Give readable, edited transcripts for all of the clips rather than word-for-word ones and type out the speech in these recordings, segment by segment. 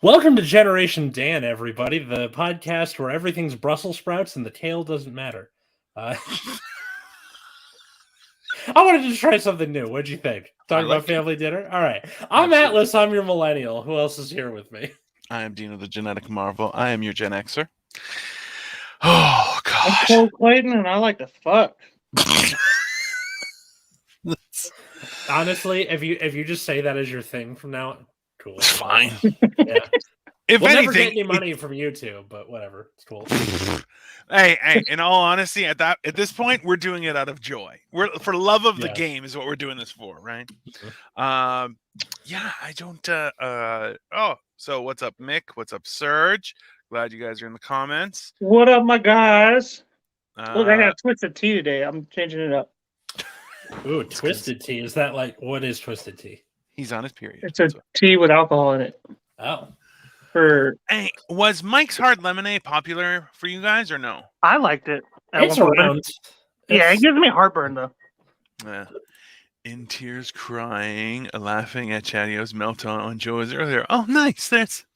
Welcome to Generation Dan, everybody, the podcast where everything's Brussels sprouts and the tail doesn't matter. I wanted to try something new. What'd you think? Talking about family dinner? All right. I'm Absolutely. Atlas. I'm your millennial. Who else is here with me? I am Dino the Genetic Marvel. I am your Gen Xer. Oh, I'm God. Cole Clayton, and I like to fuck. Honestly, if you just say that as your thing from now on, cool. It's fine. Yeah. If We'll anything, never get any money from YouTube, but whatever. It's cool. hey, in all honesty, at this point, we're doing it out of joy. We're for love of the game is what we're doing this for, right? Mhm. Yeah, I don't. So what's up, Mick? What's up, Serge? Glad you guys are in the comments. What up, my guys? Look, I got Twisted Tea today. I'm changing it up. Ooh, Twisted Tea. Is that like what is Twisted Tea? He's on his period. It's a tea with alcohol in it. Oh. Hey, was Mike's Hard Lemonade popular for you guys or no? I liked it. It's around. Yeah, it gives me heartburn though. Yeah. In tears, crying, laughing at Chatio's meltdown on Joe's earlier. Oh, nice. That's.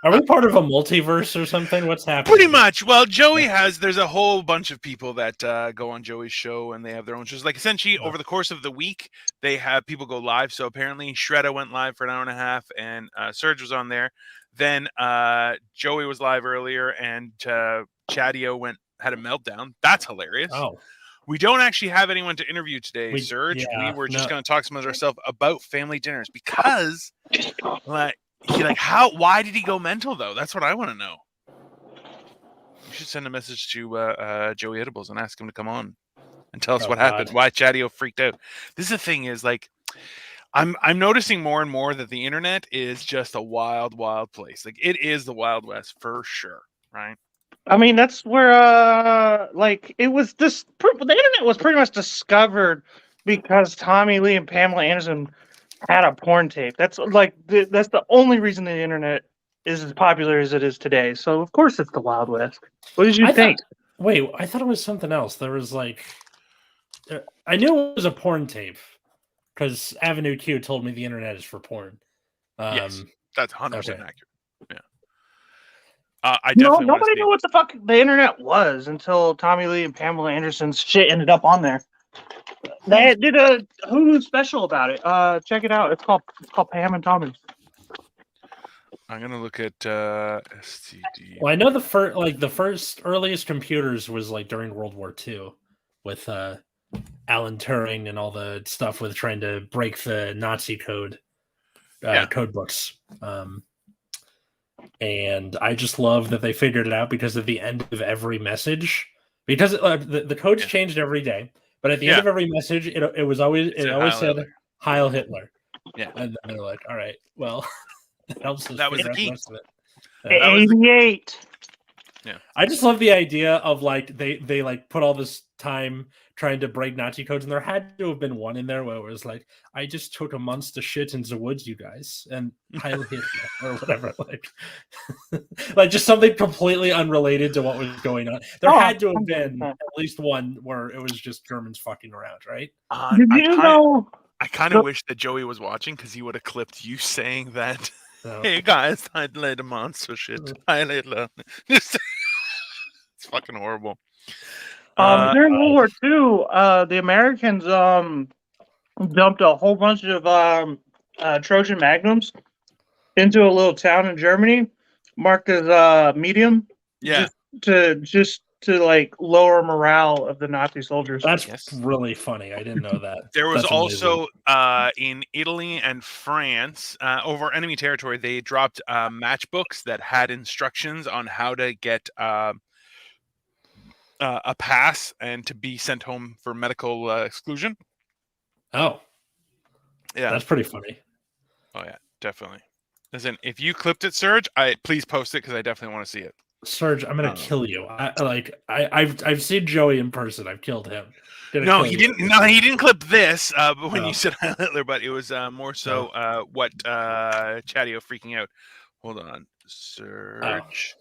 Are we part of a multiverse or something? What's happening? Pretty much. Well, Joey there's a whole bunch of people that go on Joey's show and they have their own shows. Like essentially over the course of the week, they have people go live. So apparently Shredda went live for an hour and a half and Serge was on there. Then Joey was live earlier and Chatio had a meltdown. That's hilarious. Oh. We don't actually have anyone to interview today, Serge. Yeah, we were just going to talk amongst ourselves about family dinners because why did he go mental though? That's what I want to know. You should send a message to Joey Edibles and ask him to come on and tell us what happened. Why Chatio freaked out. This is the thing is like I'm noticing more and more that the internet is just a wild, wild place. Like it is the Wild West for sure, right? I mean, that's where it was this. The internet was pretty much discovered because Tommy Lee and Pamela Anderson had a porn tape. That's that's the only reason the internet is as popular as it is today. So of course it's the Wild West. What did you think? I thought it was something else. There was like, I knew it was a porn tape because Avenue Q told me the internet is for porn. Yes, that's 100% accurate. Yeah. Nobody knew what the fuck the internet was until Tommy Lee and Pamela Anderson's shit ended up on there. They did a Hulu special about it. Check it out. It's called Pam and Tommy. I'm gonna look at STD. Well, I know the first earliest computers was like during World War II with Alan Turing and all the stuff with trying to break the Nazi code books. And I just love that they figured it out because at the end of every message, because the codes changed every day, but at the end of every message, it always said Heil Hitler. Yeah, and then they're like, all right, well, that helps us. That was the key. 88. Yeah, I just love the idea of like they like put all this time trying to break Nazi codes, and there had to have been one in there where it was like, I just took a monster shit in the woods, you guys, and Heil Hitler or whatever, like just something completely unrelated to what was going on. There had to have been at least one where it was just Germans fucking around, right? Did you know? I kind of wish that Joey was watching because he would have clipped you saying that. Oh. Hey guys, I laid a monster shit. I laid it's fucking horrible. During World War II, the Americans dumped a whole bunch of Trojan Magnums into a little town in Germany, marked as medium. Yeah. Just to like lower morale of the Nazi soldiers. That's really funny. I didn't know that. There was also in Italy and France over enemy territory, they dropped matchbooks that had instructions on how to get a pass and to be sent home for medical exclusion. Oh, yeah, that's pretty funny. Oh yeah, definitely. Listen, if you clipped it, Serge, please post it because I definitely want to see it. Serge, I'm gonna kill you. I've seen Joey in person. I've killed him. No, he didn't. No, he didn't clip this. But when you said Hitler, but it was more so what Chatio freaking out. Hold on, Serge.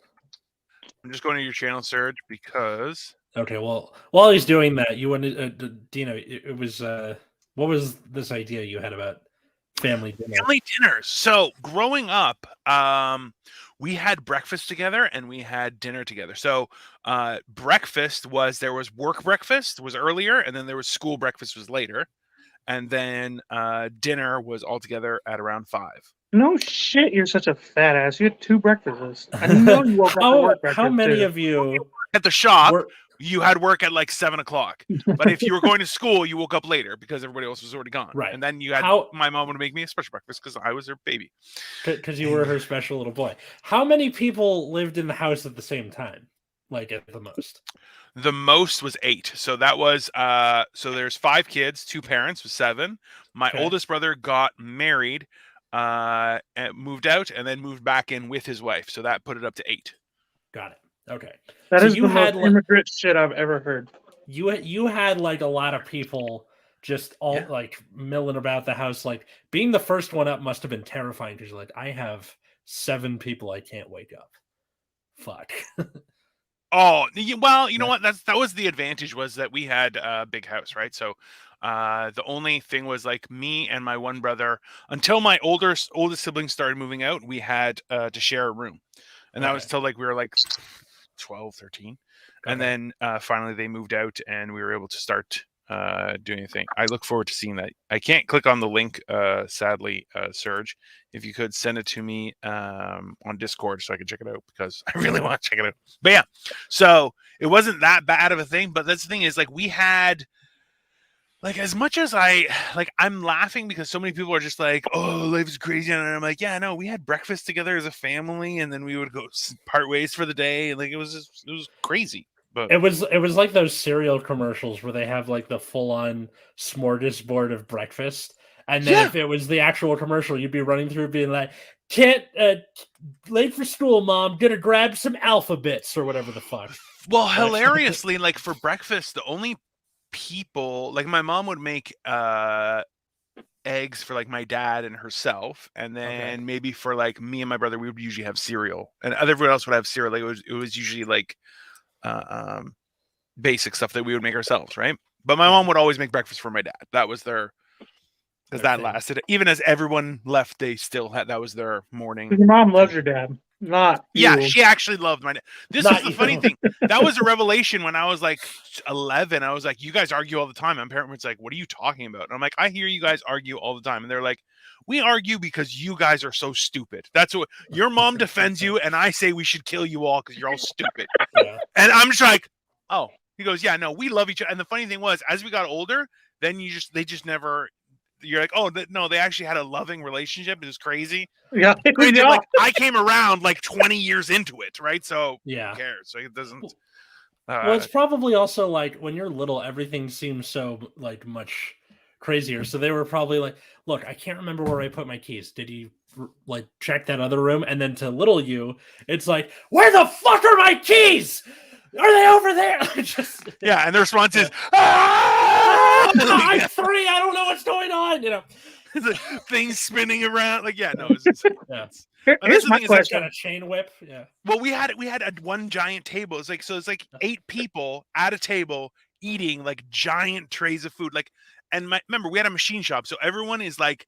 I'm just going to your channel, Serge, because. Okay, well, while he's doing that, you wanted Dino. It was what was this idea you had about family dinner? Family dinners. So growing up, we had breakfast together and we had dinner together. So breakfast there was work breakfast was earlier, and then there was school breakfast was later, and then dinner was all together at around 5. No shit, you're such a fat ass. You had 2 breakfasts. I know you woke up for work breakfast. How many too. of you At the shop, were? you had work at like 7 o'clock. But if you were going to school, you woke up later because everybody else was already gone. Right. And then you had my mom would make me a special breakfast because I was her baby. Because you were her special little boy. How many people lived in the house at the same time? Like at the most? The most was 8. So that was so there's 5 kids, 2 parents was 7. My oldest brother got married, and moved out, and then moved back in with his wife. So that put it up to 8. Got it. Okay. That So is you the had, most like- immigrant shit I've ever heard. You had like a lot of people just all like milling about the house. Like being the first one up must have been terrifying because you're like, I have 7 people I can't wake up. Fuck. Oh, well, you know what? That was the advantage, was that we had a big house, right? So the only thing was like me and my one brother, until my oldest siblings started moving out, we had to share a room. And that was till like we were like 12, 13. And then finally they moved out and we were able to start doing anything. I look forward to seeing that. I can't click on the link, sadly, Serge. If you could send it to me on Discord so I can check it out, because I really want to check it out. But yeah, so it wasn't that bad of a thing. But that's the thing, is like we had, like, as much as I'm laughing because so many people are just like, oh, life's crazy. And I'm like, yeah, no, we had breakfast together as a family, and then we would go part ways for the day. Like it was crazy. But It was like those cereal commercials where they have like the full on smorgasbord of breakfast, and then if it was the actual commercial, you'd be running through being like, "Can't late for school, mom. Gonna grab some alphabets or whatever the fuck." Well, hilariously, like for breakfast, the only people, like my mom would make eggs for like my dad and herself, and then maybe for like me and my brother, we would usually have cereal, and everyone else would have cereal. Like it was usually like basic stuff that we would make ourselves, right? But my mom would always make breakfast for my dad. That was their, because that lasted even as everyone left. They still had, that was their morning. Your mom loves your dad, not you. She actually loved my dad. This was the funny thing. That was a revelation when I was like 11. I was like, you guys argue all the time. My parent was like, what are you talking about? And I'm like, I hear you guys argue all the time. And they're like, we argue because you guys are so stupid. That's what your mom defends you, and I say we should kill you all because you're all stupid. And I'm just like, oh. He goes, yeah, no, we love each other. And the funny thing was, as we got older, then they just never. You're like, oh no, they actually had a loving relationship. It was crazy. Yeah, like I came around like 20 years into it, right? So who cares? So it doesn't. Well, it's probably also like when you're little, everything seems so like much crazier. So they were probably like, look, I can't remember where I put my keys. Did you like check that other room? And then to little you, it's like, where the fuck are my keys? Are they over there? And the response is, ah! I'm 3. I don't know what's going on. You know, things spinning around. Like, yeah, no. Here's my question. Got a chain whip. Yeah. Well, we had one giant table. It's like 8 people at a table eating like giant trays of food. Like, and remember, we had a machine shop, so everyone is like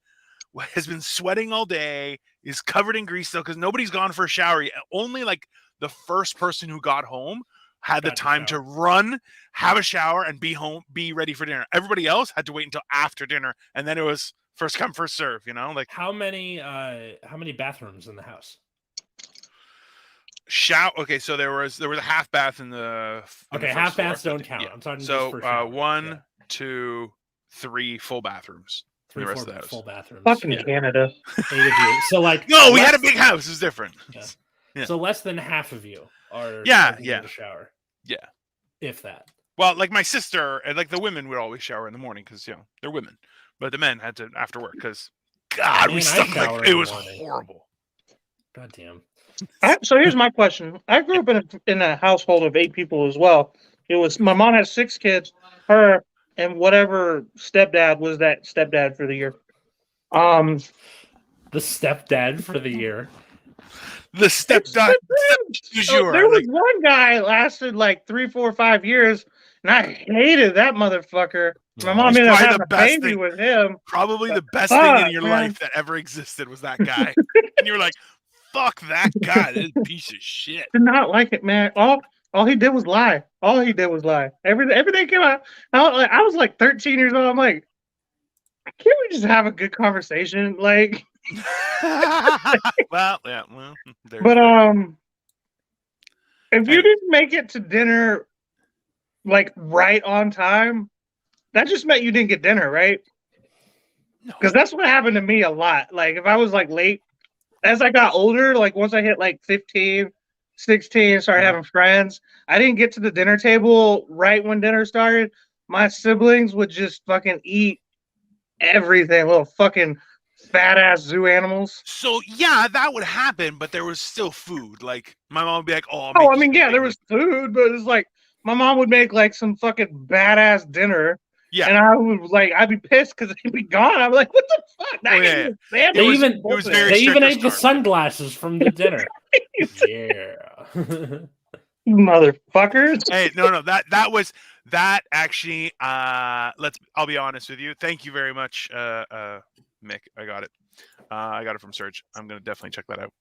has been sweating all day, is covered in grease still because nobody's gone for a shower yet. Only like the first person who got home had the time to run, have a shower, and be home, be ready for dinner. Everybody else had to wait until after dinner, and then it was first come, first serve. You know, like how many bathrooms in the house? Okay, so there was a half bath in the. Half baths don't count. I'm talking. So just for 1, 2, 3 full bathrooms. 3, the rest 4 of the house. Full bathrooms. Fucking Canada. 8 of you. So like, no, we had a big house. It was different. Yeah. So less than half of you are in the shower. Yeah. If that. Well, like my sister and like the women would always shower in the morning because they're women, but the men had to after work because God, we stunk like it was horrible. God damn. So here's my question. I grew up in a household of 8 people as well. It was my mom had 6 kids, her and whatever stepdad was that stepdad for the year. The stepdad for the year. The stepdad. Du So jour, there was like, one guy lasted like 3, 4, 5 years, and I hated that motherfucker. My mom He's ended up probably having the a best baby thing. with him. Probably the best thing in Fuck, your man. life that ever existed was that guy. And you were like, fuck that guy. This piece of shit. Did not like it, man. All he did was lie. All he did was lie. Everything came out. I was like 13 years old. I'm like, can't we just have a good conversation? Like, Well, yeah. Well, there's but that. if you Anyway. didn't make it to dinner like right on time, that just meant you didn't get dinner, right? No. Because that's what happened to me a lot. Like if I was like late, as I got older, like once I hit like 15, 16, started having friends, I didn't get to the dinner table right when dinner started. My siblings would just fucking eat everything, little fucking fat ass zoo animals. So yeah, that would happen, but there was still food. Like my mom would be like, "Oh, I'll make Oh, I you mean, some yeah, there bacon." was food, but it's like my mom would make like some fucking badass dinner. Yeah. And I would like, I'd be pissed because they'd be gone. I'm like, what the fuck? Now Oh, I yeah, gotta yeah. eat a sandwich. They was- even it was Bullshit. very they even strict or ate the starved. sunglasses from the dinner. Yeah. Motherfuckers. Hey, no, that was that actually. I'll be honest with you. Thank you very much, Mick. I got it. I got it from Serge. I'm gonna definitely check that out.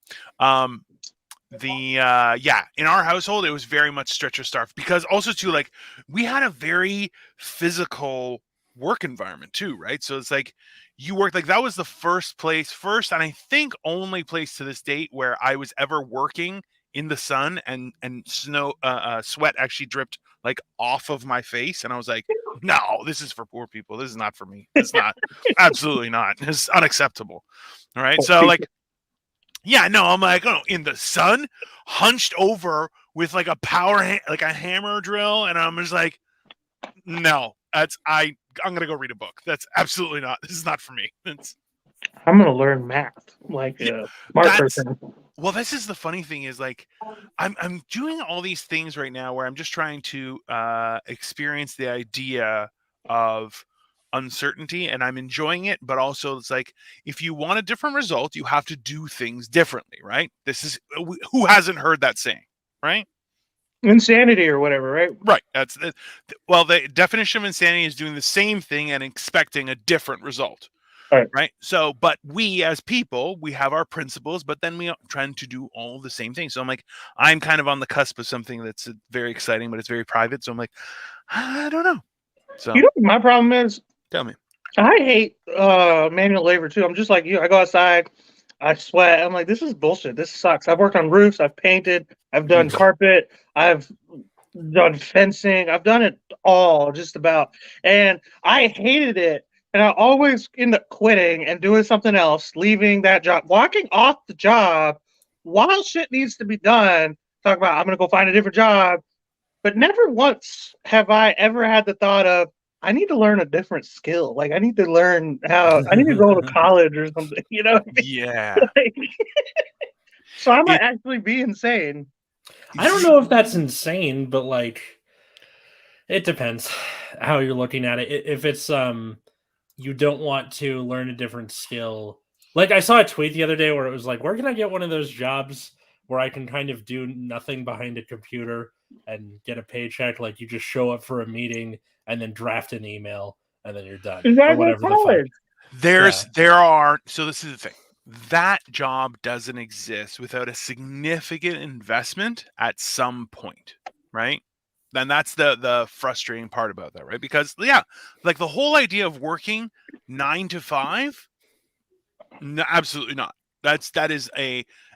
Yeah, in our household it was very much stretch or starve, because also too, like, we had a very physical work environment too, right? So it's like you worked, like, that was the first and I think only place to this date where I was ever working in the sun and snow sweat actually dripped like off of my face, and I was like, no, this is for poor people, this is not for me, it's not. Absolutely not. It's unacceptable. All right, so like, yeah, no, I'm like, oh, in the sun, hunched over with like a like a hammer drill, and I'm just like, no, I'm gonna go read a book. That's absolutely not. This is not for me. I'm gonna learn math like a smart person. Well, this is the funny thing is, like, I'm doing all these things right now where I'm just trying to experience the idea of uncertainty, and I'm enjoying it, but also it's like, if you want a different result, you have to do things differently, right? This is, who hasn't heard that saying, right? Insanity or whatever, right? Right. That's well, the definition of insanity is doing the same thing and expecting a different result. Right. So, but we as people, we have our principles, but then we are trying to do all the same things. So I'm like, I'm kind of on the cusp of something that's very exciting, but it's very private. So I'm like, I don't know. So You know what my problem is? tell me. I hate manual labor too. I'm just like you. I go outside, I sweat. I'm like, this is bullshit. This sucks. I've worked on roofs. I've painted. I've done carpet. I've done fencing. I've done it all, just about. And I hated it. And I always end up quitting and doing something else, leaving that job, walking off the job while shit needs to be done. Talk about, I'm going to go find a different job. But never once have I ever had the thought of, I need to learn a different skill. Like, I need to learn how, I need to go to college or something, you know? Yeah. Like, so I might actually be insane. I don't know if that's insane, but like, it depends how you're looking at it. If it's you don't want to learn a different skill. Like, I saw a tweet the other day where it was like, where can I get one of those jobs where I can kind of do nothing behind a computer and get a paycheck? Like, you just show up for a meeting and then draft an email and then you're done. Exactly. Or whatever the fuck. There are, so this is the thing. That job doesn't exist without a significant investment at some point, right? And that's the frustrating part about that, right? Because yeah, like, the whole idea of working 9 to 5, no, absolutely not. That is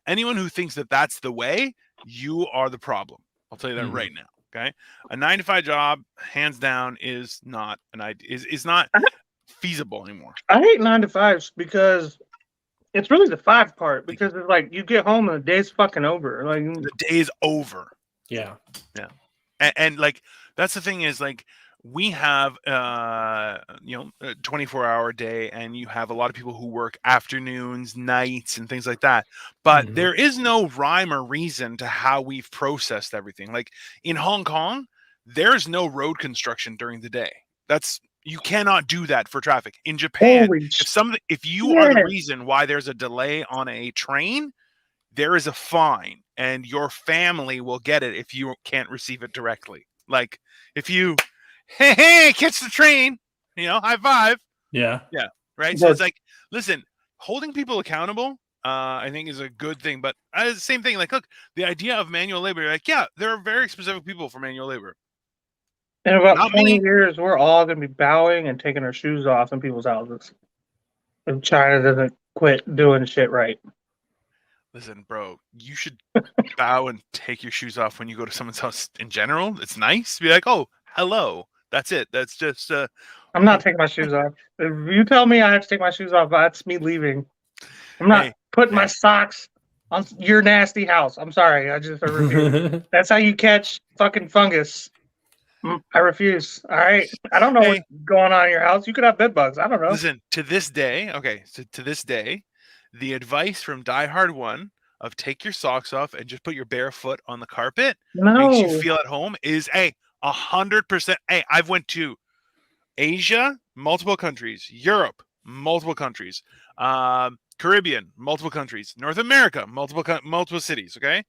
anyone who thinks that that's the way, you are the problem. I'll tell you that right now. Okay, a 9 to 5 job, hands down, is not an idea. Is not feasible anymore. I hate 9 to 5s because it's really the 5 part, because it's like you get home and the day's fucking over. Like, The day is over. Yeah. And like, that's the thing is, like, we have a 24-hour day, and you have a lot of people who work afternoons, nights, and things like that, but there is no rhyme or reason to how we've processed everything. Like, in Hong Kong, there's no road construction during the day. You cannot do that for traffic. In Japan, if you are the reason why there's a delay on a train, there is a fine, and your family will get it if you can't receive it directly. Like if you, hey, catch the train, high five. Yeah. Yeah. Right. So it's like, listen, holding people accountable, I think is a good thing. But same thing. Like, look, the idea of manual labor, like, yeah, there are very specific people for manual labor. In about Not 20 me. years, we're all going to be bowing and taking our shoes off in people's houses. If China doesn't quit doing shit right. Listen, bro, you should bow and take your shoes off when you go to someone's house in general. It's nice. Be like, oh, hello. That's it. That's just... I'm not taking my shoes off. If you tell me I have to take my shoes off, that's me leaving. I'm not putting my socks on your nasty house. I'm sorry. I refuse. That's how you catch fucking fungus. I refuse. All right. I don't know what's going on in your house. You could have bed bugs. I don't know. Listen, to this day, the advice from Die Hard 1 of take your socks off and just put your bare foot on the carpet makes you feel at home is 100%. Hey, I've went to Asia, multiple countries, Europe, multiple countries, Caribbean, multiple countries, North America, multiple cities. Okay.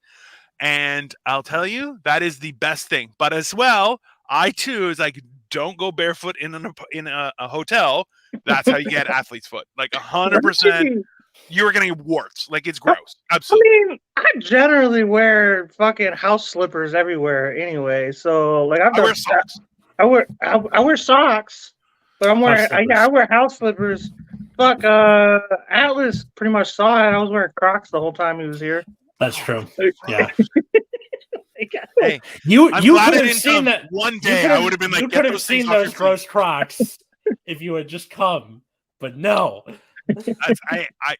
And I'll tell you, that is the best thing. But as well, I too is like, don't go barefoot in a hotel. That's how you get athlete's foot. Like 100%, you're gonna get warts. Like it's gross. Absolutely. I mean, I generally wear fucking house slippers everywhere anyway. So like I wear socks. I wear socks, but I wear house slippers. Fuck, Atlas pretty much saw it. I was wearing Crocs the whole time he was here. That's true. Yeah. Hey, you could have seen that one day. I would have been like, you could have seen those gross Crocs if you had just come, but no.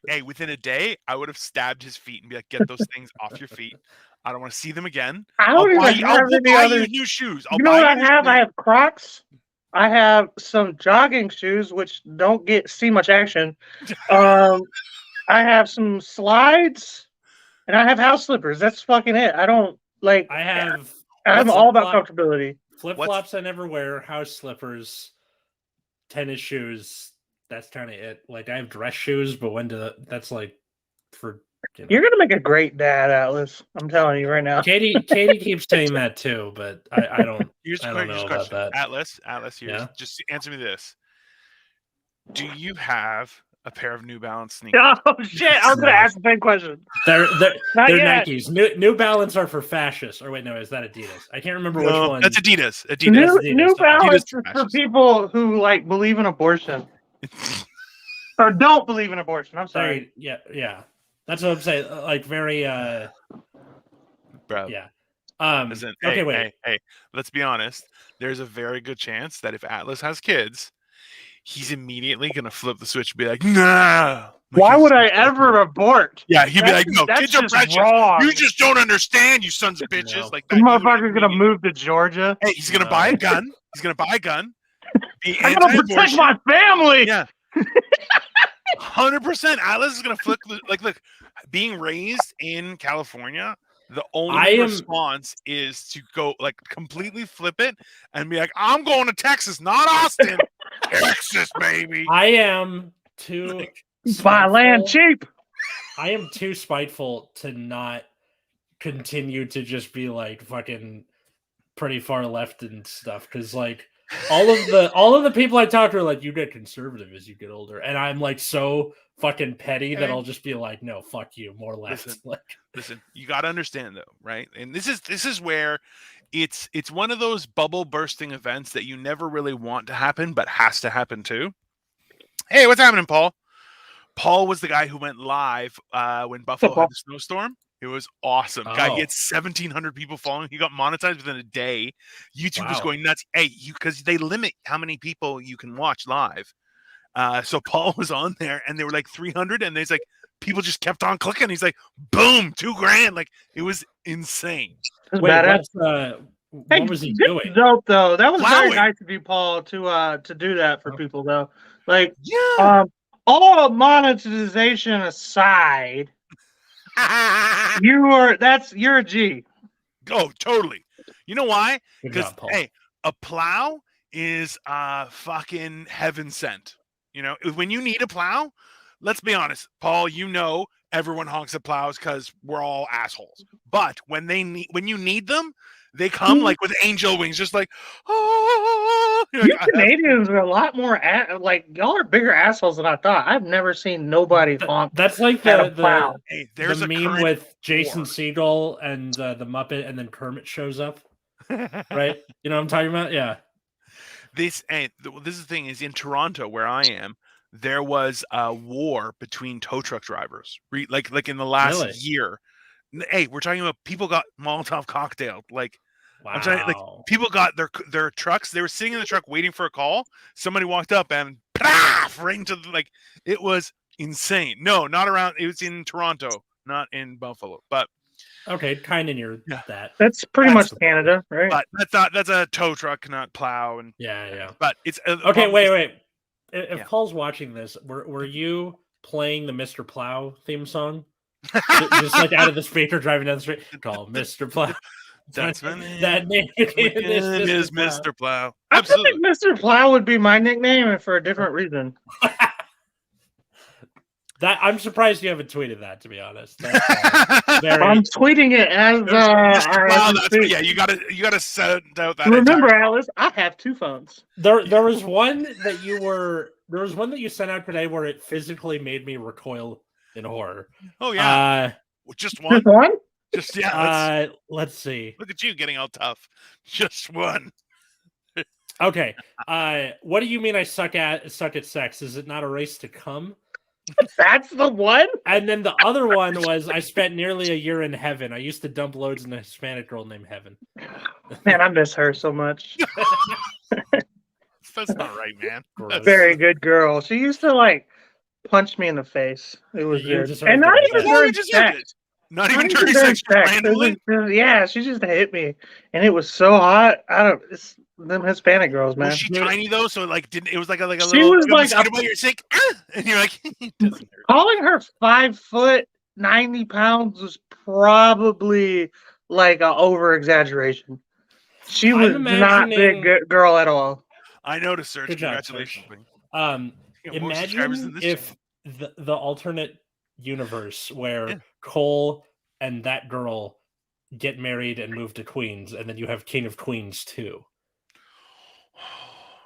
Hey, within a day, I would have stabbed his feet and be like, "Get those things off your feet. I don't want to see them again." I'll buy you new shoes. You know what I have? I have Crocs. I have some jogging shoes, which don't see much action. I have some slides, and I have house slippers. That's fucking it. I don't like. I'm all about comfortability. Flip flops I never wear. House slippers, tennis shoes. That's kind of it. Like I have dress shoes, but that's like for. You're gonna make a great dad, Atlas. I'm telling you right now. Katie keeps saying that too, but I don't. I don't know about that. Atlas, just answer me this: do you have a pair of New Balance sneakers? Oh shit! I was gonna ask the same question. They're Nikes. New Balance are for fascists. Or wait, no, is that Adidas? I can't remember which one. That's Adidas. New Balance is for people who like believe in abortion. Or don't believe in abortion. I'm sorry. Yeah. That's what I'm saying. Like very bro. Yeah. Listen, okay, wait. Hey, let's be honest. There's a very good chance that if Atlas has kids, he's immediately gonna flip the switch and be like, nah. Why would I ever abort? Yeah, he'd be like, no, kids are precious. Wrong. You just don't understand, you sons of bitches. No. Like that motherfucker's gonna move to Georgia. Hey, he's gonna buy a gun. He's gonna buy a gun. I'm gonna protect my family. Yeah. 100%. Atlas is gonna flip. Like, look, being raised in California, the only response is to go like completely flip it and be like, "I'm going to Texas, not Austin, Texas, baby." I am too buy land cheap. I am too spiteful to not continue to just be like fucking pretty far left and stuff because like. All of the people I talk to are like, you get conservative as you get older, and I'm like so fucking petty that I'll just be like, no, fuck you, more left. Listen, you got to understand though, right? And this is where it's one of those bubble bursting events that you never really want to happen, but has to happen too. Hey, what's happening, Paul? Paul was the guy who went live when Buffalo had the snowstorm. It was awesome. Guy, he had 1,700 people following. He got monetized within a day. YouTube was going nuts. Hey, because they limit how many people you can watch live. So Paul was on there, and they were like 300, and there's like people just kept on clicking. He's like, boom, $2,000. Like it was insane. Wait, what was he doing? Dope though. That was very nice of you, Paul, to do that for people though. Like, all monetization aside. You're a G. Oh, totally. You know why? Because hey, a plow is fucking heaven sent. You know, when you need a plow, let's be honest, Paul. You know, everyone honks at plows because we're all assholes. But when you need them, they come like with angel wings, just like, oh. You Canadians are a lot more like y'all are bigger assholes than I thought. I've never seen nobody honk. That's like at a the plow. Hey, there's the a meme current with Jason war. Segel and the Muppet, and then Kermit shows up. Right? You know what I'm talking about? Yeah. This is the thing is in Toronto where I am, there was a war between tow truck drivers. Like in the last Really? year. Hey, we're talking about people got Molotov cocktail. Like Wow. I'm telling you, like people got their trucks. They were sitting in the truck waiting for a call. Somebody walked up and right into like it was insane. No, not around. It was in Toronto, not in Buffalo. But okay, kind of near Yeah. that. That's pretty That's much Canada, right? but that's a tow truck, not plow. And Yeah. but it's Okay, wait. If Yeah. Paul's watching this, were you playing the Mr. Plow theme song? Just like out of the speaker driving down the street, call Mr. Plow. That's my name. That name is Mr. Plow. I Absolutely. think Mr. Plow would be my nickname and for a different reason. That I'm surprised you haven't tweeted that, to be honest. That's, very, I'm tweeting it as Wow, we speak. yeah, you gotta set out that. Remember, entire- Alice, I have two phones. there was one that you sent out today where it physically made me recoil in horror. Oh yeah, just one. Just one? Just yeah. Let's see. Look at you getting all tough. Just one. Okay. What do you mean I suck at sex? Is it not a race to come? That's the one? And then the other one was I spent nearly a year in heaven. I used to dump loads in a Hispanic girl named Heaven. Man, I miss her so much. That's not right, man. Gross. Very good girl. She used to like punch me in the face. It was You good. deserve And not that. even Well, during you just sex. did it. Not Not even during during sex. sex. Randomly. Yeah, she just hit me. And it was so hot. It's them Hispanic girls, man. Was she tiny though? So like, didn't it was like a She little. was like mosquito bite, you're sick, and you're like, it doesn't hurt. Calling her 5 foot, 90 pounds was probably like an over exaggeration. She was not imagining- big girl at all. I noticed, Serge. Good job, Congratulations. Serge. man. You got more subscribers than Imagine this if the alternate universe where Yeah. Cole and that girl get married and move to Queens, and then you have King of Queens too.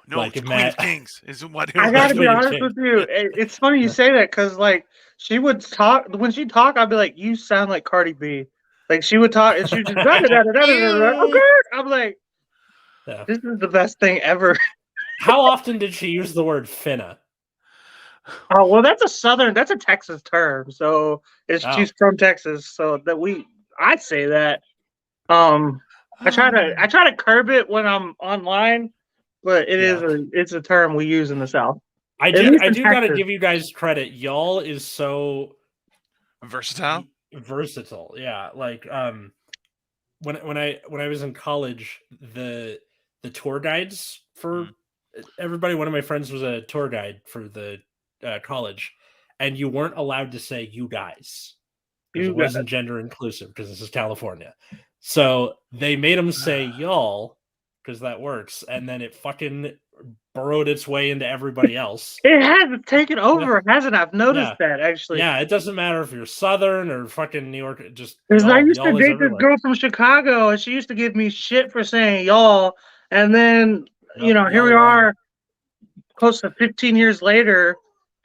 No, Like, it's if Queen of Matt- Kings is what. I gotta be Really honest changed. with you. It's funny you say that because like she would talk when she talk, I'd be like, "You sound like Cardi B." Like she would talk and she would just okay. I'm like, Yeah. this is the best thing ever. How often did she use the word finna? Oh well, that's a Texas term. So she's from Texas, so I say that. I try to curb it when I'm online, but it's a term we use in the South. I At do least in gotta Texas. give you guys credit. Y'all is so versatile. versatile. Yeah, like when I was in college, the tour guides for everybody. One of my friends was a tour guide for the college, and you weren't allowed to say "you guys" because it wasn't gender inclusive because this is California. So they made them say "y'all" because that works, and then it fucking burrowed its way into everybody else. It has taken over, hasn't it? I've noticed that actually. Yeah, it doesn't matter if you're Southern or fucking New York. Just Because I used to y'all is date this everywhere. girl from Chicago, and she used to give me shit for saying y'all. And then, Yep, here we y'all are, close to 15 years later,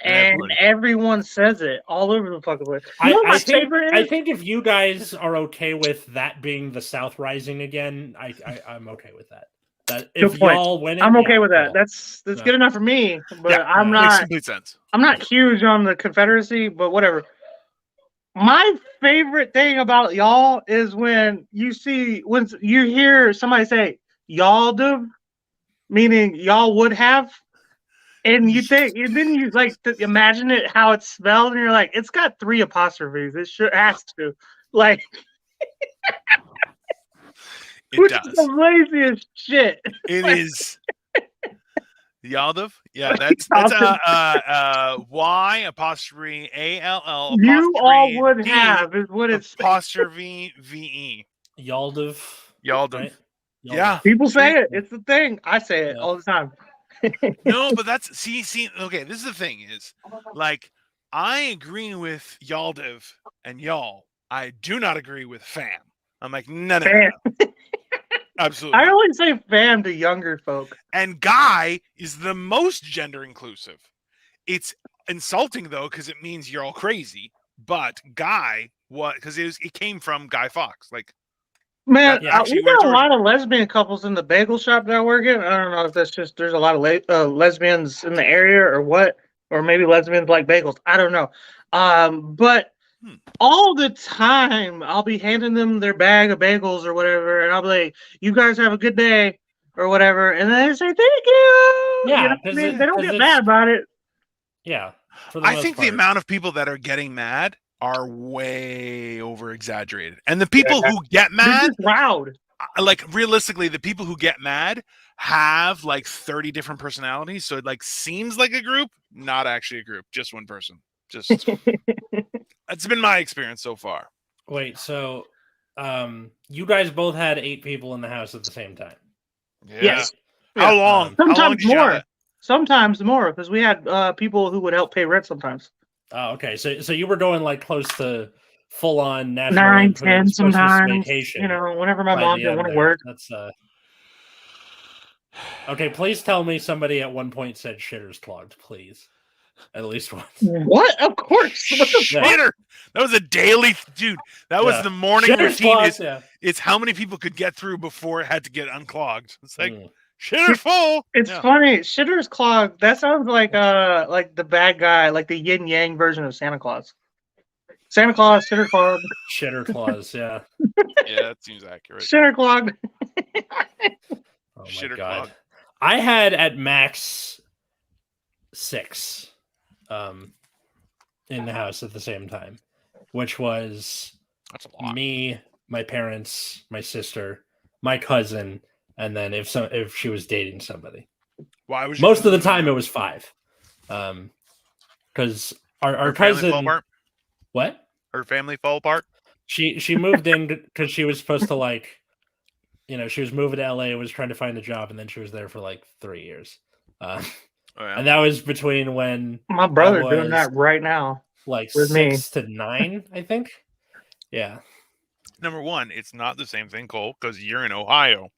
and Everyone. everyone says it all over the fucking place. You know what my favorite I is? think if you guys are okay with that being the South rising again, I'm okay with that. That if Good point. y'all win it, I'm okay with that. cool. That's Yeah. good enough for me. But Yeah, I'm makes not. complete sense. I'm not huge on the Confederacy, but whatever. My favorite thing about y'all is when you hear somebody say y'all do, meaning y'all would have, and you think, and then you like imagine it how it's spelled, and you're like, it's got 3 apostrophes. It sure has to, like, It which is does. the laziest shit. It is. Yaldav? Yeah, that's Y apostrophe ALL. You all apostrophe would D, have is what it's. apostrophe VE. Yaldiv. Yaldav. Right? Yeah. People say it. It's the thing. I say it Yeah. all the time. No, but that's see. Okay, this is the thing is like I agree with Yaldiv and y'all. I do not agree with fam. I'm like, no. Fam. Absolutely I not. always say fam to younger folk. And guy is the most gender inclusive. It's insulting though because it means you're all crazy. But guy, what? Because it came from Guy Fawkes. Like, Man, that's Yeah. actually we where got it's a lot originated. of lesbian couples in the bagel shop that I work in. I don't know if that's just there's a lot of lesbians in the area or what, or maybe lesbians like bagels. I don't know. But Hmm. all the time I'll be handing them their bag of bagels or whatever, and I'll be like, "You guys have a good day," or whatever, and then they say, "Thank you." You Yeah, know what I mean? because They don't get it's mad about it. yeah, for the I most think the part. amount of people that are getting mad are way over exaggerated. And the people who get They're mad, just loud. like realistically, the people who get mad have like 30 different personalities. So it like seems like a group, not actually a group, just one person. Just it's been my experience so far. Wait, so you guys both had 8 people in the house at the same time. Yeah. Yes. How Yeah. long? How long Sometimes did you have more. that? Sometimes more, because we had people who would help pay rent sometimes. Oh, okay. So you were going like close to full on National 9, 10 Lampoon's Christmas sometimes. Vacation. You know, whenever my by mom the didn't end want to there. work. That's okay. Please tell me somebody at one point said shitters clogged, please. At least once. What? Of course. What the fuck? Shitter. That was a daily dude. That was Yeah. the morning Shitters routine. clogged, yeah. It's how many people could get through before it had to get unclogged. It's like Mm. shitter's full. It's Yeah. funny. Shitter's clog. That sounds like the bad guy, like the yin yang version of Santa Claus. Santa Claus, shitter clog, Shitter claws, yeah. Yeah, that seems accurate. shitter clog. Oh my Shitter god. clog. I had at max 6 in the house at the same time, which was That's a lot. me, my parents, my sister, my cousin, and then if she was dating somebody. Why was Most of the time it was 5. Because our her family cousin fall apart? what? Her family fall apart? She moved in because she was supposed to like, she was moving to LA, was trying to find a job, and then she was there for like 3 years. Oh, yeah. And that was between when My brother I doing was that right now. like with me. 6 to 9, I think. Yeah. Number one, it's not the same thing, Cole, because you're in Ohio.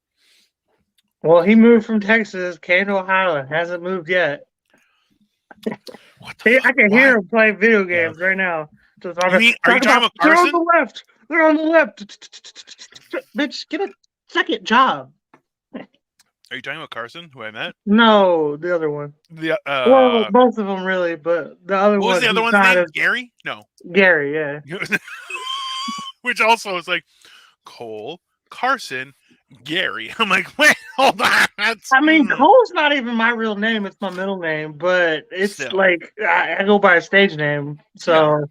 Well, he moved from Texas, came to Ohio, and hasn't moved yet. What the fuck? I can Why? hear him play video games right now. Just You mean, are you talking about they're on Carson? the left. They're on the left. Bitch, get a second job. Are you talking about Carson, who I met? No, the other one. The Well, both of them really, but the other what one. was the other he's one's not name? as- Gary? No. Gary, yeah. Which also is like Cole, Carson, Gary. I'm like, wait, hold on. That's I mean, Cole's not even my real name; it's my middle name. But it's Still. like I go by a stage name. So,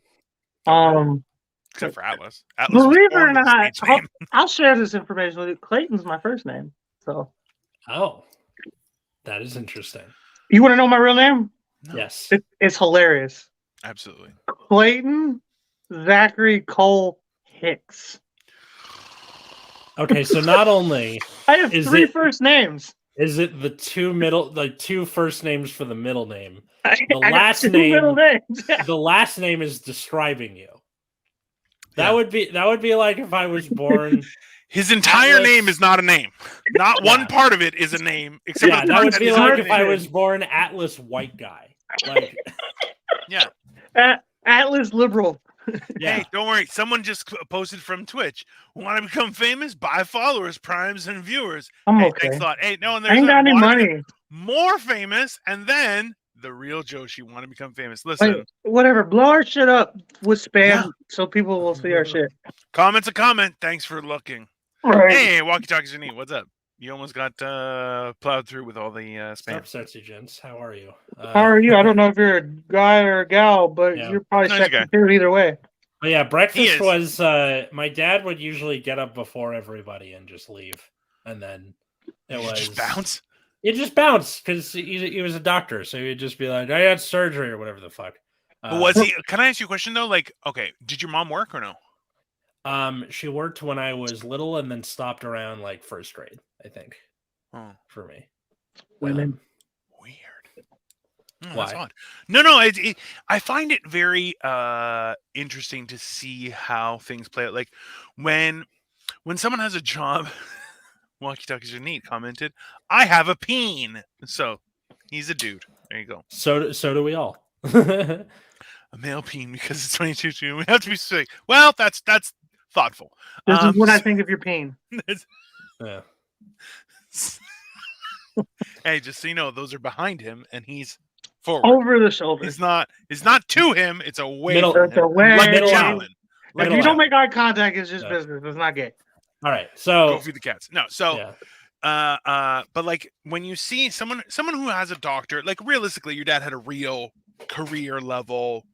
except for Atlas. Atlas was believe it born or with a not, stage name. I'll share this information with you. Clayton's my first name. So, Oh, that is interesting. you want to know my real name? No, Yes. It's hilarious. absolutely. Clayton Zachary Cole Hicks. Okay, so not only I have Is 3 it- first names. is it the 2 first names for the middle name, I got last 2 name- middle names. the last name is describing you. That Yeah. would be like if I was born. His entire Atlas- name is not a name. Not Yeah. one part of it is a name, except Yeah, for the that part would that be is like a if I name. was born Atlas White Guy. Like, Atlas Liberal. yeah. Hey, don't worry. Someone just posted from Twitch. Want to become famous? Buy followers, primes, and viewers. I'm Hey, okay. thanks a lot. Hey, no, and I there's ain't got any wanna become money. more famous, and then the real Joshi want to become famous. Listen, Like, whatever. Blow our shit up with spam Yeah. so people will see our shit. comment's a comment. Thanks for looking. Right. Hey, walkie talkies are neat. What's up? You almost got plowed through with all the spam. Stop, sexy gents. How are you? How are you? I don't know if you're a guy or a gal, but Yeah. you're probably No, he's a sexy guy. too either way. But yeah, He breakfast is. was. My dad would usually get up before everybody and just leave, and then it You was just bounce. It just bounced because he was a doctor, so he'd just be like, "I had surgery" or whatever the fuck. But was he? Can I ask you a question though? Like, okay, did your mom work or no? She worked when I was little and then stopped around like first grade, I think, Oh, for me. Women. weird. Oh, Why? that's odd. No. I find it very interesting to see how things play out. Like when someone has a job, walkie talkies are neat. Commented, I have a peen. So he's a dude. There you go. So do we all. A male peen because it's 22. We have to be specific. Well, that's thoughtful. This is what I think of your pain. Yeah. Hey, just so you know, those are behind him, and he's forward. Over the shoulder. It's not to him. It's away Middle- from It's him. away. Like a middle gentleman. If Like you a don't gentleman. make eye contact, it's just Yeah. business. It's not gay. All right. Go So feed the cats. No, so yeah. but like when you see someone who has a doctor, like realistically, your dad had a real career level,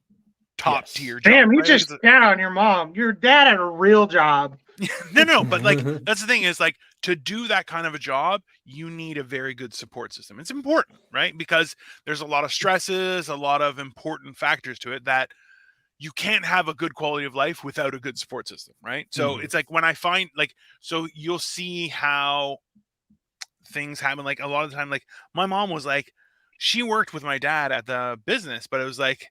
top Yes. tier job. Damn, you right? just shat on your mom. Your dad had a real job. no, but like that's the thing is like to do that kind of a job, you need a very good support system. It's important, right? Because there's a lot of stresses, a lot of important factors to it that you can't have a good quality of life without a good support system, right? So Mhm. it's like when I find like, so you'll see how things happen. Like a lot of the time, like my mom was like, she worked with my dad at the business, but it was like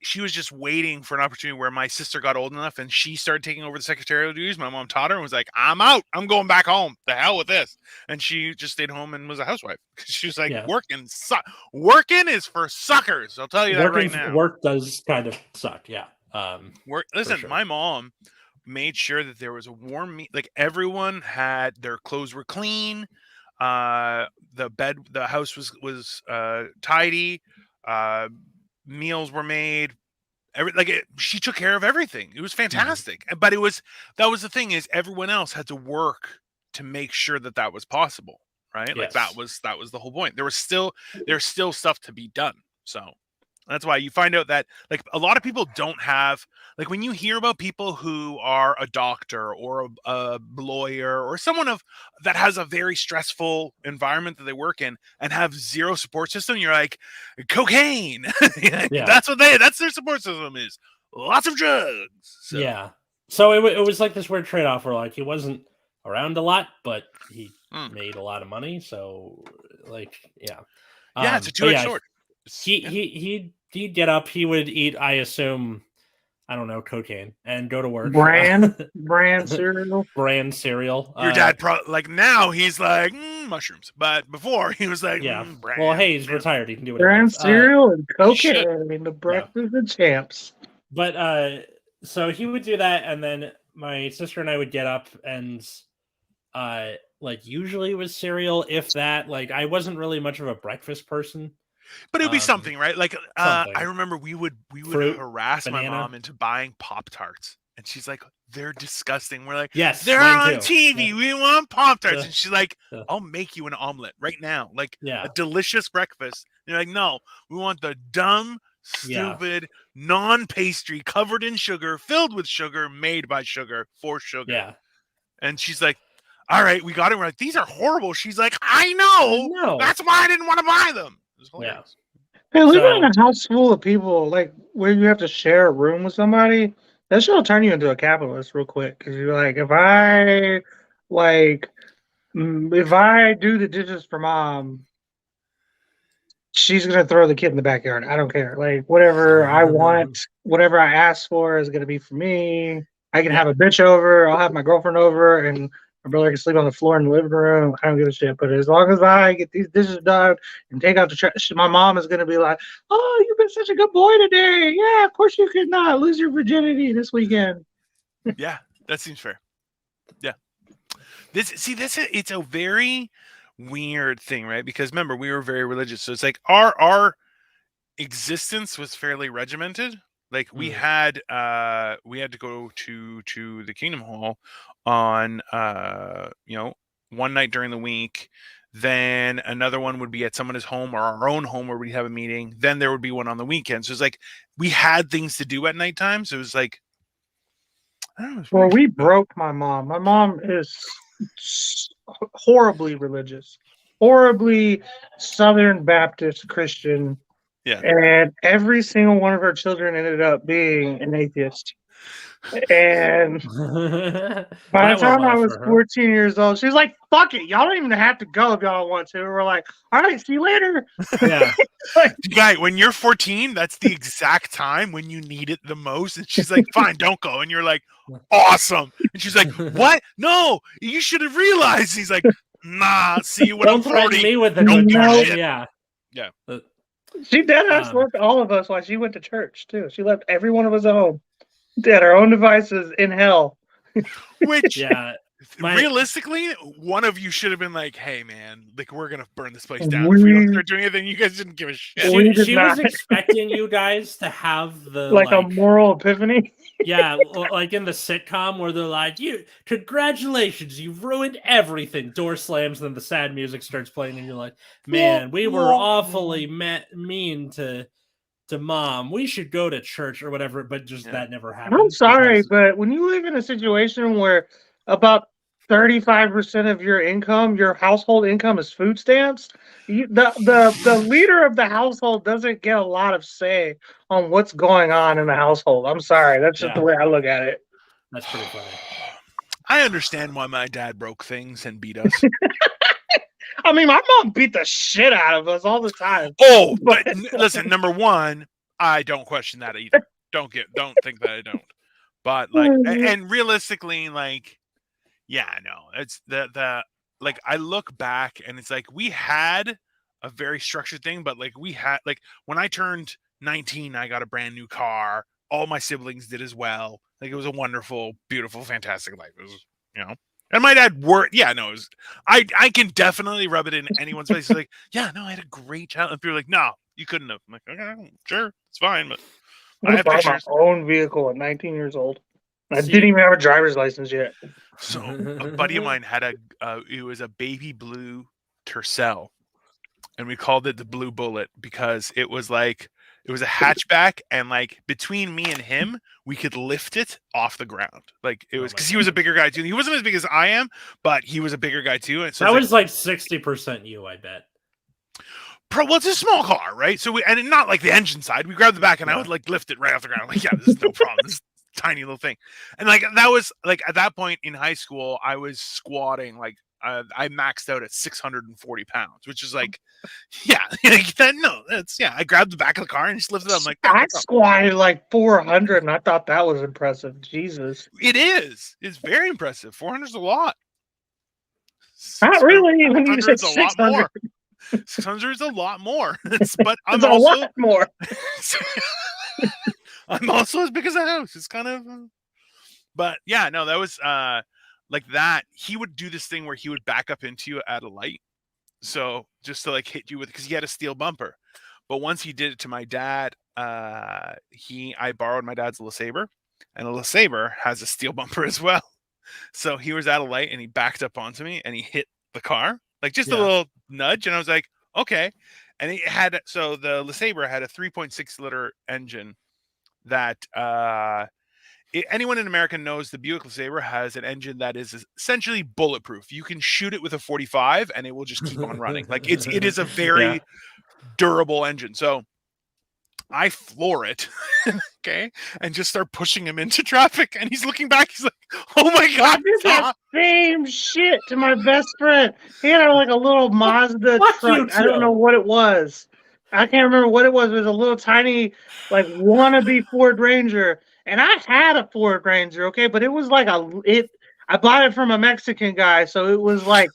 she was just waiting for an opportunity where my sister got old enough and she started taking over the secretarial duties. My mom taught her and was like, I'm out. I'm going back home. The hell with this. And she just stayed home and was a housewife. She was like, Yeah. working is for suckers. I'll tell you that right now. Work does kind of suck. Yeah. Listen, sure. my mom made sure that there was a warm meat. Like everyone had their clothes were clean. The house was tidy. Meals were made. She took care of everything. It was fantastic. But that was the thing is everyone else had to work to make sure that was possible, right? Like that Yes. was the whole point. There's still stuff to be done. So that's why you find out that like a lot of people don't have, like when you hear about people who are a doctor or a lawyer or someone that has a very stressful environment that they work in and have zero support system, you're like, cocaine. Yeah. That's their support system is. Lots of drugs. So. Yeah. So it was like this weird trade-off where like he wasn't around a lot, but he made a lot of money. So like, yeah. Yeah, it's a two-edged sword. He'd get up, he would eat, I assume, I don't know, cocaine and go to work. Brand cereal. Brand cereal. Your dad like now he's like mushrooms, but before he was like brand. Well, hey, he's retired. He can do whatever. Brand cereal and cocaine. The breakfast of champs. But so he would do that, and then my sister and I would get up and like usually it was cereal, if that. Like I wasn't really much of a breakfast person. But it would be something, right? Like something. I remember we would Fruit, harass banana. my mom into buying Pop-Tarts. And she's like, they're disgusting. We're like, yes, they're on TV. Yeah. We want Pop-Tarts. Yeah. And she's like, Yeah. I'll make you an omelet right now. Like Yeah. a delicious breakfast. And you're like, no, we want the dumb, stupid, non-pastry, covered in sugar, filled with sugar, made by sugar, for sugar. Yeah. And she's like, all right, we got it. We're like, these are horrible. She's like, I know. No. That's why I didn't want to buy them. It was hilarious. Hey, living in a house full of people, like where you have to share a room with somebody, that shit'll turn you into a capitalist real quick. Because you're like, if I do the dishes for mom, she's gonna throw the kid in the backyard. I don't care. Like whatever I want, whatever I ask for is gonna be for me. I can have a bitch over. I'll have my girlfriend over, and my brother can sleep on the floor in the living room. I don't give a shit. But as long as I get these dishes done and take out the trash, my mom is going to be like, oh, you've been such a good boy today. Yeah, of course you could not lose your virginity this weekend. Yeah, that seems fair. Yeah. It's a very weird thing, right? Because remember, we were very religious. So it's like our existence was fairly regimented. Like we had to go to the Kingdom Hall on one night during the week, then another one would be at someone's home or our own home where we'd have a meeting, then there would be one on the weekend. So it's like we had things to do at nighttime. So it was like, I don't know. Well, we broke my mom. My mom is horribly religious, horribly Southern Baptist Christian. Yeah. And every single one of her children ended up being an atheist. And by the time I was 14 years old, she's like, fuck it. Y'all don't even have to go if y'all don't want to. We're like, all right, see you later. Yeah. Guy, when you're 14, that's the exact time when you need it the most. And she's like, fine, don't go. And you're like, awesome. And she's like, what? No, you should have realized. He's like, nah, see you when I'm 40. Me with the Don't do no, shit. yeah. She did left all of us while she went to church, too. She left every one of us at home. Had our own devices in hell. Which, yeah, realistically, one of you should have been like, "Hey, man, like we're gonna burn this place down if we don't start doing anything." You guys didn't give a shit. She was expecting you guys to have the like a moral epiphany. Yeah, like in the sitcom where they're like, congratulations, you've ruined everything. Door slams, and then the sad music starts playing, and you're like, man, we were awfully mean to mom. We should go to church or whatever, but just that never happened. I'm sorry, but when you live in a situation where about 35% of your income, your household income is food stamps, the leader of the household doesn't get a lot of say on what's going on in the household. I'm sorry. That's just the way I look at it. That's pretty funny. I understand why my dad broke things and beat us. I mean, my mom beat the shit out of us all the time. Oh, but listen, number one, I don't question that either. Don't think that I don't. But like, and realistically, like, yeah, no, it's the like I look back and it's like we had a very structured thing, but like we had like when I turned 19, I got a brand new car. All my siblings did as well. Like it was a wonderful, beautiful, fantastic life. It was, and my dad worked. Yeah, no, it was, I can definitely rub it in anyone's face. Like, yeah, no, I had a great child. And people are like, no, you couldn't have. I'm like, okay, sure, it's fine, but I have my own vehicle at 19 years old. I didn't even have a driver's license yet. So a buddy of mine had it was a baby blue Tercel, and we called it the Blue Bullet because it was a hatchback, and like between me and him, we could lift it off the ground. Like it was because he was a bigger guy too. He wasn't as big as I am, but he was a bigger guy too. And so that was like 60% you, I bet. Well, it's a small car, right? So and not like the engine side. We grabbed the back, and I would like lift it right off the ground. Like, yeah, this is no problem. This tiny little thing. And like that was like at that point in high school, I was squatting like I maxed out at 640 pounds, which is like, yeah, I grabbed the back of the car and just lifted it up. I'm like, I squatted like 400, and I thought that was impressive. Jesus, it is. It's very impressive. 400 is a lot. Not really. When you said 600. 600 is a lot more. But I'm it's also a lot more. I'm also as big as a house. It's kind of, but yeah, no, that was like that. He would do this thing where he would back up into you at a light, so just to like hit you with, because he had a steel bumper. But once he did it to my dad, I borrowed my dad's LeSabre, and a LeSabre has a steel bumper as well. So he was at a light and he backed up onto me and he hit the car, like just a little nudge, and I was like, okay. And he had, so the LeSabre had a 3.6 liter engine that anyone in America knows the Buick LeSabre has an engine that is essentially bulletproof. You can shoot it with a 45 and it will just keep on running. Like it is a very durable engine. So I floor it, okay, and just start pushing him into traffic. And he's looking back. He's like, "Oh my god!" I did that same shit to my best friend. He had like a little Mazda truck. I don't know what it was. I can't remember what it was. It was a little tiny, like wannabe Ford Ranger, and I had a Ford Ranger, okay, but it was like I bought it from a Mexican guy, so it was like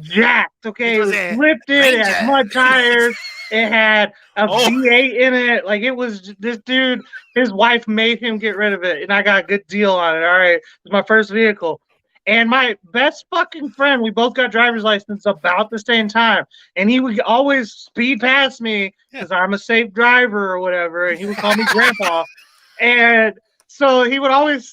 jacked, okay. It was lifted. It had mud tires. It had a V8 in it. Like it was this dude, his wife made him get rid of it, and I got a good deal on it. All right. It was my first vehicle. And my best fucking friend, we both got driver's license about the same time. And he would always speed past me because I'm a safe driver or whatever. And he would call me grandpa. And so he would always,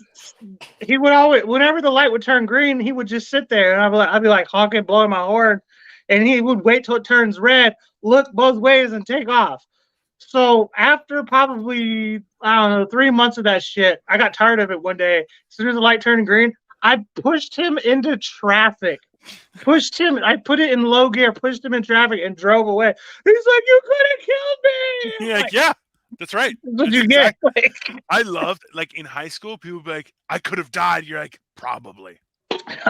whenever the light would turn green, he would just sit there. And I'd be like honking, blowing my horn. And he would wait till it turns red, look both ways, and take off. So after probably, 3 months of that shit, I got tired of it one day. As soon as the light turned green, I pushed him into traffic. I put it in low gear, pushed him in traffic, and drove away. He's like, "You could have killed me!" You're like, yeah, That's right. That's what That's you get. exact- Like, I loved, like, in high school, people would be like, I could have died. You're like, probably.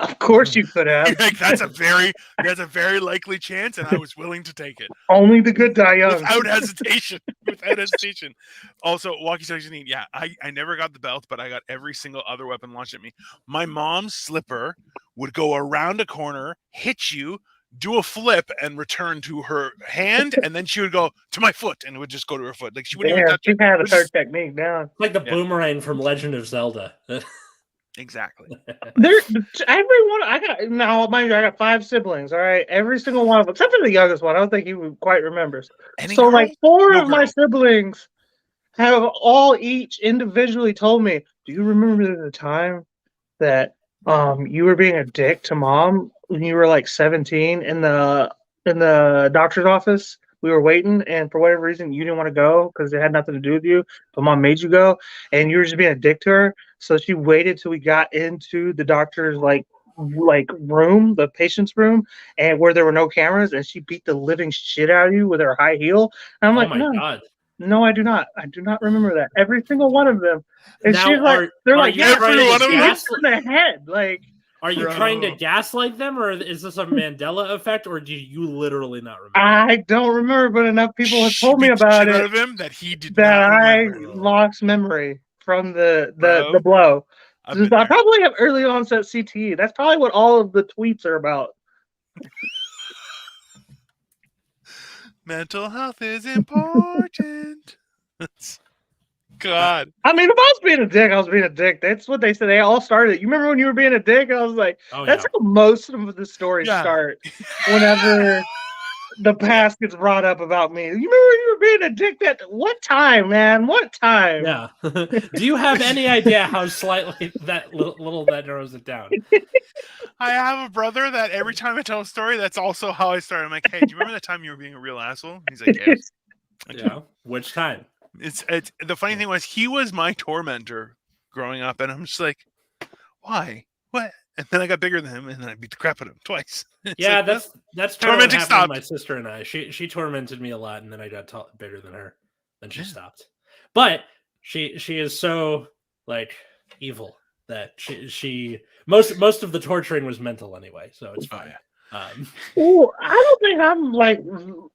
of course you could You're have. like, that's a very likely chance, and I was willing to take it. Only the good die young. Without hesitation. Without hesitation. Also, walkie-talkie Janine, yeah, I never got the belt, but I got every single other weapon launched at me. My mom's slipper would go around a corner, hit you, do a flip, and return to her hand, and then she would go to my foot, and it would just go to her foot. Like, she wouldn't even Yeah, touch she it. had Which her is- technique down. Like the Yeah. boomerang from Legend of Zelda. Exactly. Everyone, I got now. Mind you, I got 5 siblings. All right, every single one of them, except for the youngest one. I don't think he quite remembers. Any So, girl? like, 4 No of my girl. siblings have all each individually told me, "Do you remember the time that you were being a dick to mom when you were like 17 in the doctor's office? We were waiting, and for whatever reason, you didn't want to go because it had nothing to do with you, but mom made you go, and you were just being a dick to her. So she waited till we got into the doctor's like room, the patient's room, and where there were no cameras, and she beat the living shit out of you with her high heel." And I'm Oh like, my no, god. no, I do not. I do not remember that. Every single one of them. And Now, she's like, they're are like, you yeah, trying every to one of them gas- hits in the head. Like, Are you Bro. trying to gaslight them, or is this a Mandela effect, or do you literally not remember? I don't remember, but enough people have She told me beat the about shit out it of him that he did that not I remember. lost memory from the Bro, blow. I've I been there. probably have early onset CTE. That's probably what all of the tweets are about. Mental health is important. God. I mean, if I was being a dick, I was being a dick. That's what they said. They all started. You remember when you were being a dick? I was like, Oh that's yeah. how most of the stories Yeah. start. Whenever the past gets brought up about me. You remember when you were being a dick? What time, man? What time? Yeah. Do you have any idea how slightly that little that narrows it down? I have a brother that every time I tell a story, that's also how I start. I'm like, hey, do you remember that time you were being a real asshole? He's like, yes. Okay. Yeah. Which time? It's the funny thing was he was my tormentor growing up, and I'm just like, why? What? And then I got bigger than him, and then I beat the crap out of him twice. It's Yeah, like, that's kind of what tormenting happened with stopped. my sister and I. She tormented me a lot, and then I got bigger than her. Then she stopped. But she is so like evil that she most of the torturing was mental anyway, so it's Oh, fine. yeah. Ooh, I don't think I'm like,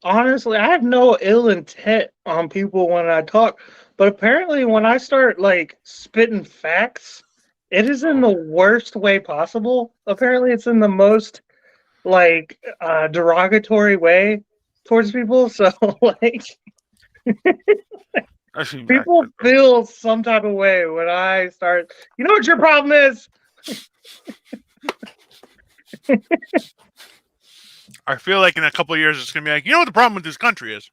honestly, I have no ill intent on people when I talk, but apparently when I start like spitting facts, it is in the worst way possible. Apparently it's in the most like derogatory way towards people. So like Actually, people feel some type of way when I start, you know what your problem is? I feel like in a couple of years it's gonna be like, you know what the problem with this country is?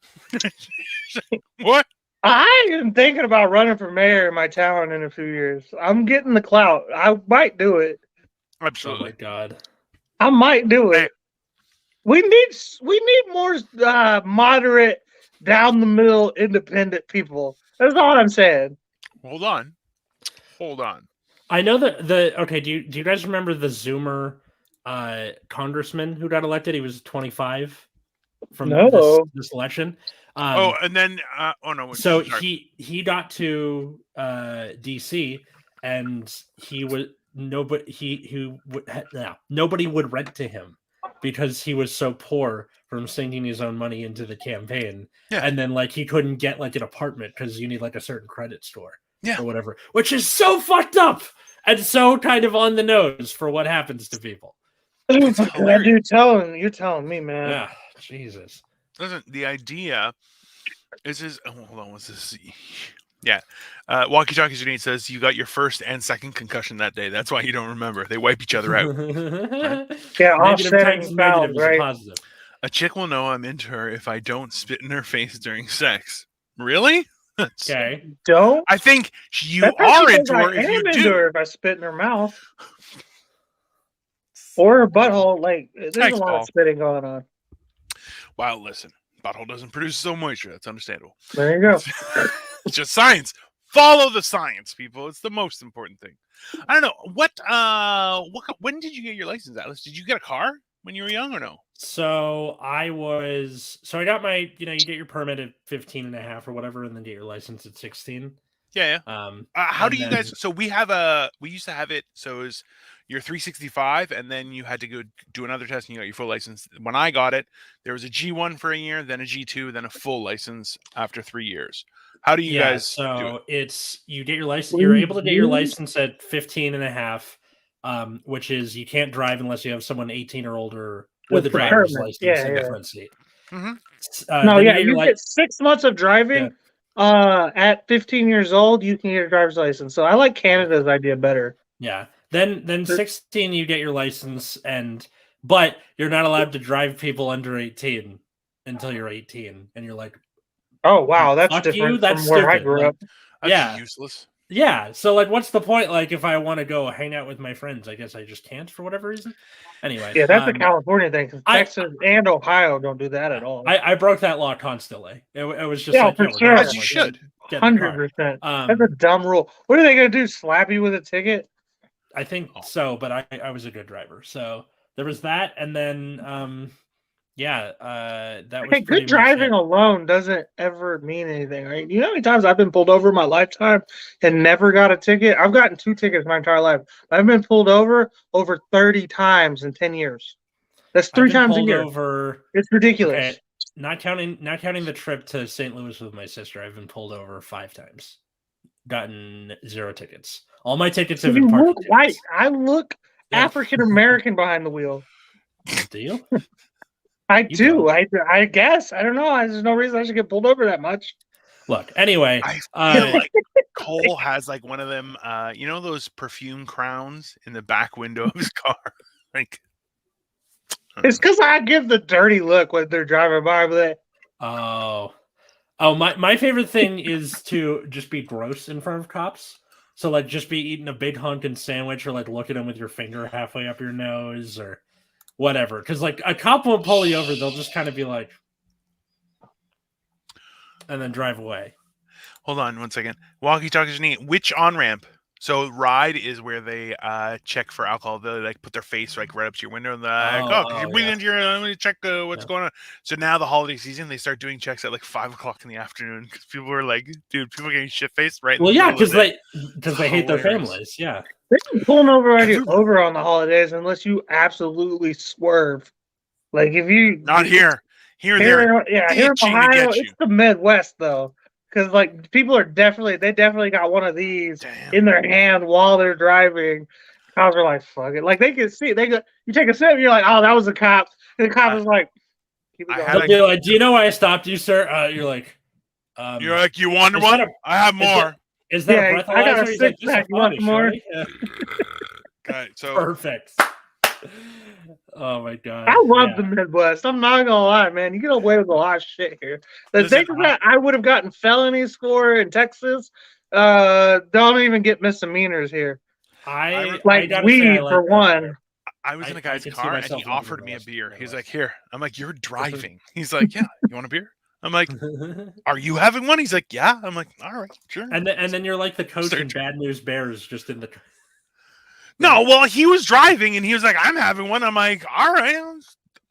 What? I am thinking about running for mayor in my town in a few years. I'm getting the clout. I might do it. Oh my Absolutely. god. I might do Hey. it. We need more moderate, down the middle, independent people. That's all I'm saying. Hold on. I know that okay, do you guys remember the Zoomer congressman who got elected? He was 25 from No. this election. And then oh no. So sorry. he got to DC, and he would nobody would rent to him because he was so poor from sinking his own money into the campaign. Yeah. And then like he couldn't get like an apartment because you need like a certain credit score. Yeah. Or whatever, which is so fucked up and so kind of on the nose for what happens to people. It's hilarious. You're telling me, man. Yeah, Jesus. Listen, the idea is hold on, what's this? Yeah. Walkie Talkie Janine says you got your first and second concussion that day. That's why you don't remember. They wipe each other out. Yeah, Negative offsetting times fouls, negative is right? positive. A chick will know I'm into her if I don't spit in her face during sex. Really? Okay. Don't. I think you That's how are she into knows her I if am you into do. her if I spit in her mouth or her butthole. Like, there's Thanks, a lot Paul. of spitting going on. Wow, listen. Butthole doesn't produce so moisture. That's understandable. There you go. It's just science. Follow the science, people. It's the most important thing. I don't know. When did you get your license, Atlas? Did you get a car? when you were young or no? So I got my, you get your permit at 15 and a half or whatever, and then get your license at 16. Yeah. How and do you then- guys? So we used to have it. So it was your 365, and then you had to go do another test, and you got your full license. When I got it, there was a G1 for a year, then a G2, then a full license after 3 years. How do you guys do it? So it's you get your license. You're able to get your license at 15 and a half, which is you can't drive unless you have someone 18 or older with a driver's permit. license in the front seat. Mhm. No, then yeah, get your you get 6 months of driving. At 15 years old, you can get a driver's license. So I like Canada's idea better. Yeah. Then 16 you get your license, but you're not allowed to drive people under 18 until you're 18, and you're like, Oh wow, that's fuck different you, that's from where I stupid. grew Like, up. That's Yeah. useless. Yeah, so like, what's the point? Like, if I want to go hang out with my friends, I guess I just can't for whatever reason. Anyway, Yeah, that's a California thing. 'Cause I- Texas and Ohio don't do that at all. I broke that law constantly. It was just Yeah, like, for we're sure. going. As you Like, should. get in the car. 100%. Um, That's a dumb rule. What are they gonna do? Slap you with a ticket? I think so, but I was a good driver, so there was that, and then that was Hey, pretty good much driving it. alone doesn't ever mean anything, right? You know how many times I've been pulled over in my lifetime and never got a ticket? I've gotten 2 tickets my entire life. I've been pulled over 30 times in 10 years. That's I've 3 been times a pulled year. over. It's ridiculous. Okay, not counting the trip to St. Louis with my sister. I've been pulled over 5 times, gotten 0 tickets. All my tickets have You been look parking white. tickets. I look Yeah. African American behind the wheel. Do you? I You do. don't. I guess. I don't know. There's no reason I should get pulled over that much. Look, anyway, I feel like Cole has like one of them, those perfume crowns in the back window of his car. Like, It's because I give the dirty look when they're driving by. But my favorite thing is to just be gross in front of cops. So like, just be eating a big hunkin' sandwich, or like look at them with your finger halfway up your nose, or whatever. Because like a cop won't pull you over; they'll just kind of be like, and then drive away. hold on 1 second. Walkie-talkies neat. Which on-ramp? So ride is where they check for alcohol. They like put their face like right up to your window and they're like, could you breathe into your? Let me check what's going on. So now the holiday season, they start doing checks at like 5 o'clock in the afternoon because people are like, dude, people are getting shit faced right. Well, in the yeah, middle of the because they hate their Hilarious. families. Yeah. they're pulling over Everywhere. over on the holidays unless you absolutely swerve. Like if you Not here. Here here in itching to Ohio, get you. it's the Midwest though, because like people are they definitely got one of these Damn. in their hand while they're driving. Cops are like, fuck it. Like they can see, you take a sip, you're like, oh, that was a cop. And the cop is like, keep it I going. had They'll be like, do you know why I stopped you, sir? You're like, You're like, you want is one? that I have is that- more. is that Yeah, a breathalyzer? I got a He's like, six-pack. "Just You want body, some more?" shorty." Yeah. Okay, so Perfect. Oh my god. I love yeah. the Midwest. I'm not gonna lie, man. You get away with a lot of shit here. The Listen, things that I would have gotten felonies for in Texas, don't even get misdemeanors here. I Like gotta weed say, I like for that one. there. I was in I a guy's could see car and myself he living in offered the me a West- beer. He's Midwest. like, here. I'm like, you're driving. He's like, yeah, you want a beer? I'm like, are you having one? He's like, yeah. I'm like, all right, sure. and then you're like the coach Start in Bad News Bears, just in the. No, well, he was driving and he was like, I'm having one. I'm like, all right, I'm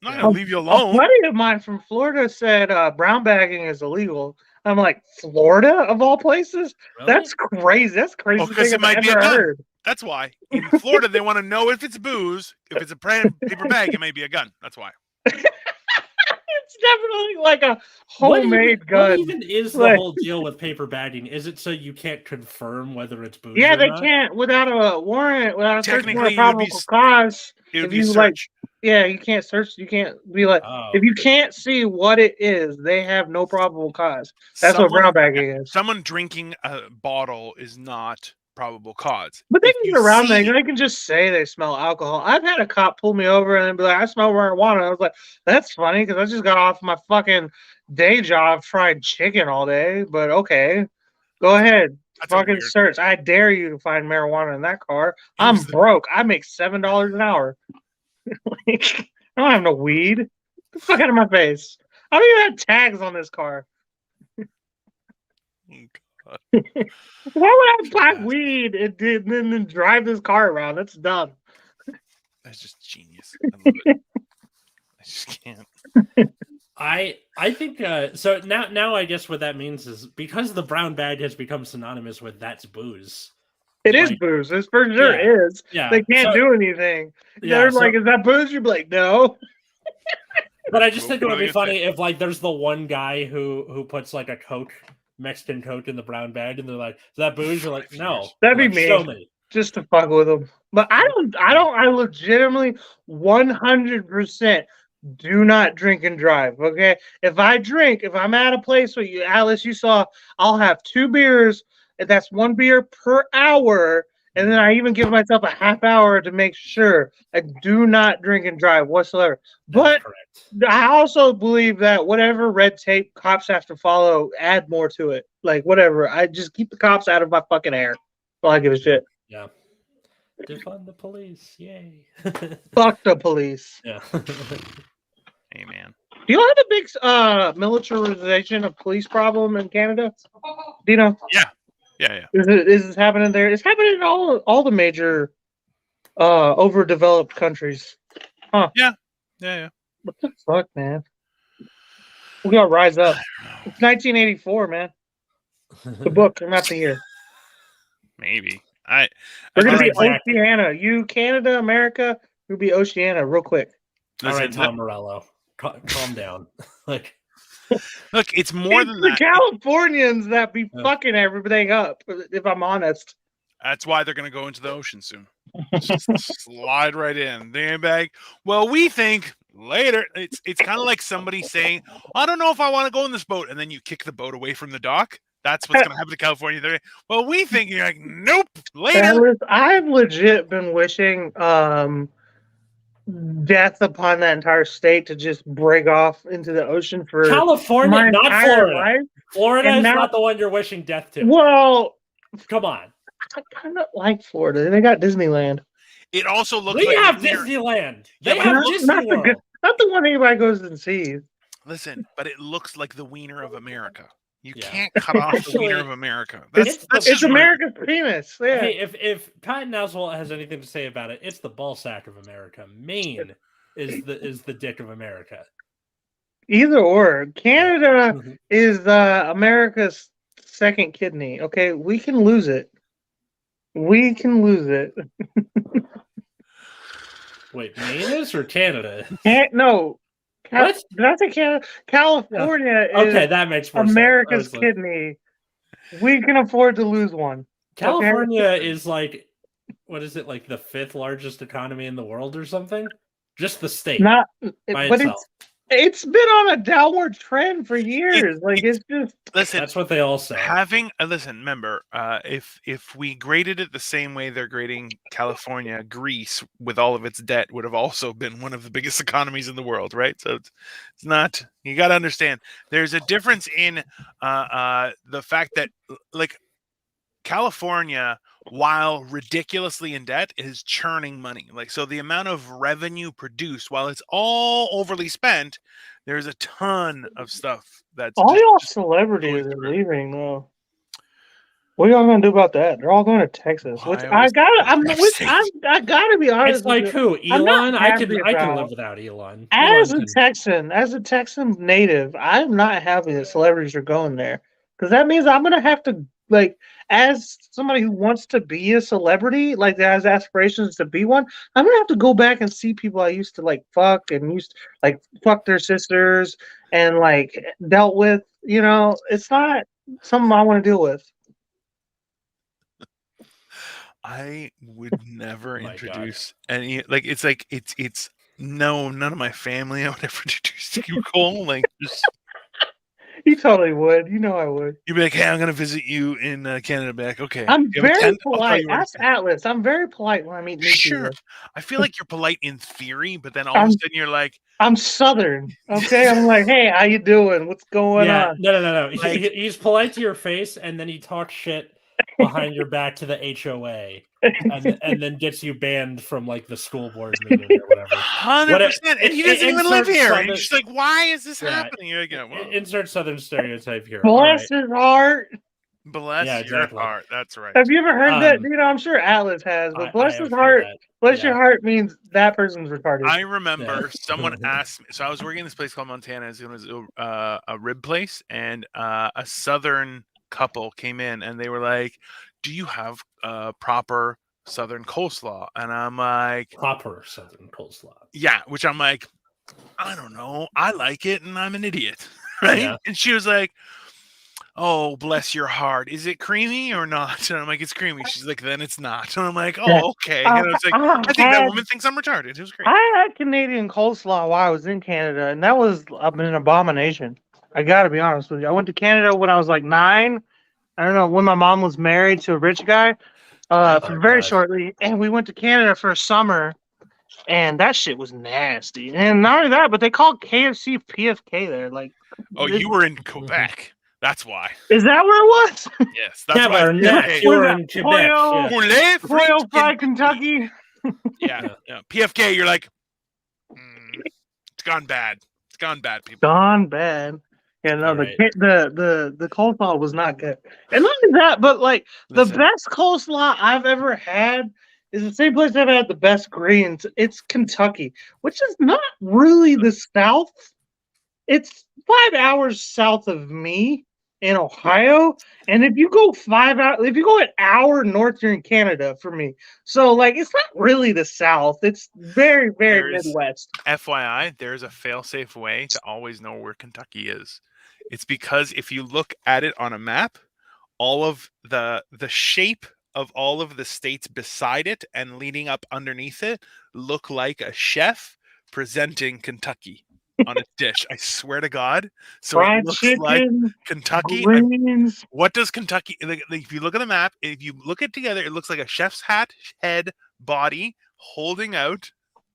not Yeah. gonna leave you A alone. buddy of mine from Florida said brown bagging is illegal. I'm like, Florida of all places? Really? That's crazy. That's crazy. Oh, 'cause it might be a ever gun. heard. That's why. In Florida, they want to know if it's booze. If it's a paper bag, it may be a gun. That's why. It's definitely like a What homemade even, gun. What even is the Like- whole deal with paper bagging? Is it so you can't confirm whether it's booze? Yeah, or they not? can't without a warrant, without a search Technically, warrant, it would be probable cause. It would If be a you, like, search. Yeah, you can't search. You can't be like, Oh, if you can't see what it is, they have no probable cause. That's what brown bagging is. Someone drinking a bottle is not probable cause. But they If can you get around that. see- They can just say they smell alcohol. I've had a cop pull me over and then be like, I smell marijuana. I was like, that's funny because I just got off my fucking day job fried chicken all day. But okay, go ahead. That's a Fucking weird- search. I dare you to find marijuana in that car. It I'm was the- broke. I make $7 an hour. Like, I don't have no weed. Get the fuck out of my face. I don't even have tags on this car. Why would I buy Bastard. weed and then drive this car around? That's dumb. That's just genius. I love it. just can't. I think so. Now I guess what that means is because the brown bag has become synonymous with that's booze. It is Like, booze. It for sure is. Yeah, They can't do anything. Yeah, They're like, is that booze? You'd be like, no. But I just think it would be funny if like there's the one guy who puts like a Coke, Mexican Coke in the brown bag, and they're like, "Is that booze?" You're like, "No." That'd be Like, me. show me. Just to fuck with them. But I legitimately 100% do not drink and drive. Okay, if I'm at a place where you, Alice, you saw, I'll have 2 beers, and that's 1 beer per hour. And then I even give myself a half hour to make sure I do not drink and drive whatsoever. But I also believe that whatever red tape cops have to follow, add more to it. Like, whatever. I just keep the cops out of my fucking hair. All I give a shit. Yeah. Defund the police. Yay. Fuck the police. Yeah. Hey, man. Do you have a big militarization of police problem in Canada? Do you know? Yeah. Is this happening there? It's happening in all the major overdeveloped countries. Huh. Yeah. What the fuck, man? We gotta rise up. It's 1984, man. The book, not the year. Maybe. We're gonna be Zach. Oceania. You, Canada, America, we'll be Oceania real quick. All right, Listen, Tom Morello, calm down. Like, look, it's more It's than the that. Californians that be fucking everything up, if I'm honest. That's why they're going to go into the ocean soon. Just slide right in. The bag. Well, we think later. It's kind of like somebody saying, "I don't know if I want to go in this boat," and then you kick the boat away from the dock. That's what's going to happen to California. They're, well, we think you're like, nope, later. Alice, I've legit been wishing death upon that entire state to just break off into the ocean for California, my not entire Florida. life. Florida And is now- not the one you're wishing death to. Well, Come on. I kind of like Florida. They got Disneyland. It also looks We like have they're- Disneyland. Yeah, They but have not- Disney not the World. good- Not the one anybody goes and sees. Listen, but it looks like the wiener of America. You Yeah. can't cut off the Actually, wiener of America. it's That's It's just rude. America's penis. Yeah. Hey, if Patton Oswalt has anything to say about it, it's the ball sack of America. Maine is the dick of America. Either or. Canada Mhm. is America's second kidney. Okay, we can lose it. We can lose it. Wait, Maine is or Canada? No. What? Did I say Canada? California Okay, is that makes more America's sense. I was like, kidney. We can afford to lose one. California is like, what is it, like the 5th largest economy in the world or something? Just the state Not, by but itself. it's been on a downward trend for years. It's just Listen, That's what they all say. having listen, remember, if we graded it the same way they're grading California, Greece with all of its debt would have also been one of the biggest economies in the world, right? So it's not. You got to understand. There's a difference in the fact that like California, while ridiculously in debt, is churning money. Like, so the amount of revenue produced, while it's all overly spent, there's a ton of stuff that's all just- y'all just celebrities going are through. leaving though. What are y'all gonna do about that? They're all going to Texas. Which I always I gotta be honest. It's like with you. who? I'm not Elon? I happy can about- live without Elon. As Elon a Texan native, I'm not happy that celebrities are going there because that means I'm gonna have to, like, as somebody who wants to be a celebrity, like that has aspirations to be one, I'm gonna have to go back and see people I used to like fuck and used to, like, fuck their sisters and like dealt with. You know, it's not something I want to deal with. I would never Oh my God. introduce any it's no, none of my family I would ever introduce to you, Cole. Like, just You totally would. You know I would. you'd be like, "Hey, I'm gonna visit you in Canada." Be like, "Okay." I'm You have a very tent? I'll tell polite. you where to Ask Atlas. I'm very polite when I meet new Sure. people. I feel like you're polite in theory, but then all of a sudden you're like, I'm Southern. Okay, I'm like, hey, how you doing? What's going Yeah, on? no. Like- He's polite to your face, and then he talks shit behind your back to the HOA, and then gets you banned from like the school board meeting or whatever. 100%. And he doesn't even live insert here. And Southern- you're just like, why is this Yeah. happening? You're like, well, Insert Southern stereotype here. All right. Bless his heart. Bless Yeah, your exactly. heart. That's right. Have you ever heard that? Um, You know, I'm sure Atlas has, but I bless have his heard heart. that. Bless Yeah. your heart means that person's retarded. I remember Yeah. someone asked me. So I was working in this place called Montana. It was a rib place, and a Southern couple came in, and they were like, "Do you have proper Southern coleslaw?" And I'm like, Proper Southern coleslaw. "Yeah," which I'm like, "I don't know. I like it, and I'm an idiot, right?" Yeah. And she was like, "Oh, bless your heart. Is it creamy or not?" And I'm like, "It's creamy." She's like, "Then it's not." And I'm like, Yeah. "Oh, okay." And I was like, "I think that woman thinks I'm retarded." It was great. I had Canadian coleslaw while I was in Canada, and that was an abomination. I got to be honest with you. I went to Canada when I was like 9. I don't know, when my mom was married to a rich guy, for very shortly, and we went to Canada for a summer, and that shit was nasty. And not only that, but they called KFC PFK there. Like, Oh, you were in Quebec. That's why. is that where it was? Yes, that's why. Cabernet. You were in Quebec. Royal- Yeah. Poulet Royal frites Fry, in- Kentucky. Yeah, yeah. PFK, you're like, it's gone bad. It's gone bad, people. Gone bad. Yeah, no, Alright. the coleslaw was not good. And not only that, but like the Listen. best coleslaw I've ever had is the same place I've had the best greens. It's Kentucky, which is not really the South. It's 5 hours south of me in Ohio. And if you go 5 hours, if you go an hour north, you're in Canada for me. So like it's not really the South. It's very, very There's- Midwest. FYI, there's a fail-safe way to always know where Kentucky is. It's because if you look at it on a map, all of the shape of all of the states beside it and leading up underneath it look like a chef presenting Kentucky on a dish. I swear to God. So Fried it looks like chicken, Kentucky. greens. What does Kentucky? Like, if you look at the map, if you look it together, it looks like a chef's hat, head, body holding out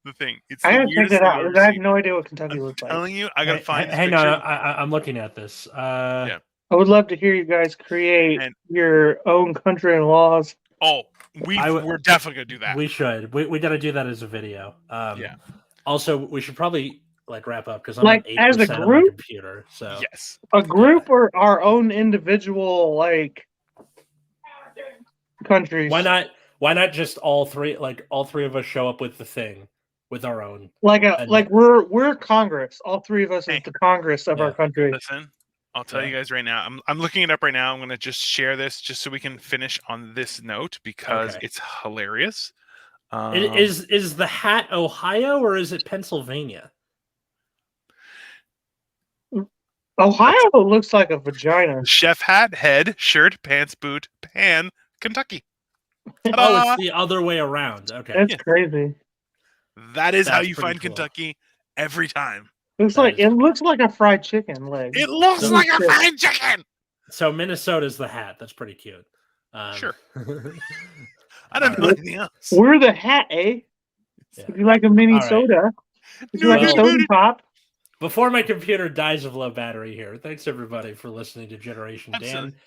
the thing. It's I the gotta check weirdest that thing out. I've ever because I have seen. no idea what Kentucky I'm looks like. telling you, I gotta find this Hang picture. on, I'm looking at this. Yeah. I would love to hear you guys create And- your own country and laws. Oh, we're definitely gonna do that. We should. We got to do that as a video. Yeah. Also, we should probably like wrap up because I'm Like, at 8% as a of my group? computer. So Yes. A group or our own individual like countries. why not? Why not just all three? Like all three of us show up with the thing, with our own. Like we're Congress. All three of us is Hey. the Congress of Yeah. our country. Listen, I'll tell Yeah. you guys right now. I'm looking it up right now. I'm gonna just share this just so we can finish on this note because Okay. it's hilarious. Is the hat Ohio or is it Pennsylvania? Ohio looks like a vagina. Chef hat, head, shirt, pants, boot, pan, Kentucky. Oh, Ta-da! it's the other way around. Okay. That's crazy. That is how That's you pretty find cool. Kentucky every time. Looks That like is- it looks like a fried chicken leg. It looks So- like a fried chicken. So Minnesota's the hat. That's pretty cute. Sure. I don't know Alright. anything else. We're the hat, eh? Yeah. If you like a mini All right. soda, if you like a Well- soda pop. Before my computer dies of low battery here, thanks everybody for listening to Generation Dan. Absolutely.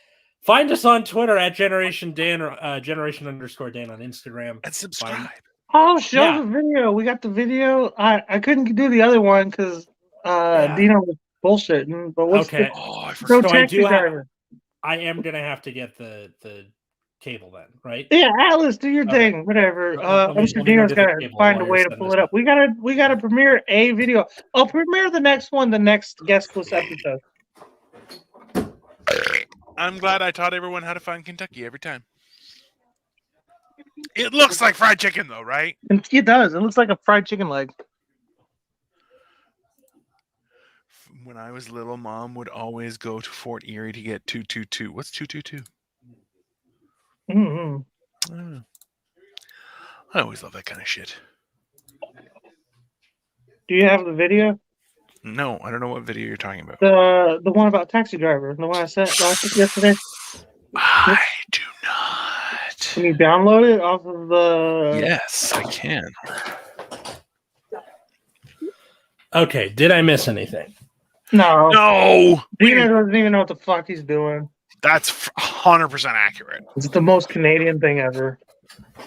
Find us on Twitter at Generation Dan or Generation_Dan on Instagram. And subscribe. Oh, show Yeah. the video. We got the video. I couldn't do the other one because Yeah. Dino was bullshitting. But what's Okay. Oh, I the forgot. Pro So I Taxi do have- Driver? I am gonna have to get the cable then, right? Yeah, Atlas, do your Okay. thing. Whatever. Let me- I'm sure let me go Dino's get the gotta cable find a while way you're to setting pull this it up. We gotta premiere a video. I'll premiere the next one, the next guestless episode. I'm glad I taught everyone how to find Kentucky every time. It looks like fried chicken, though, right? And it does. It looks like a fried chicken leg. When I was little, Mom would always go to Fort Erie to get 222. What's 222? Mm-hmm. I don't know. I always love that kind of shit. Do you have the video? No, I don't know what video you're talking about. The one about Taxi Driver, the one I sent yesterday. I do not. Can you download it off of the? Yes, I can. Okay. Did I miss anything? No. No, Dino doesn't even know what the fuck he's doing. that's 100% accurate. It's the most Canadian thing ever.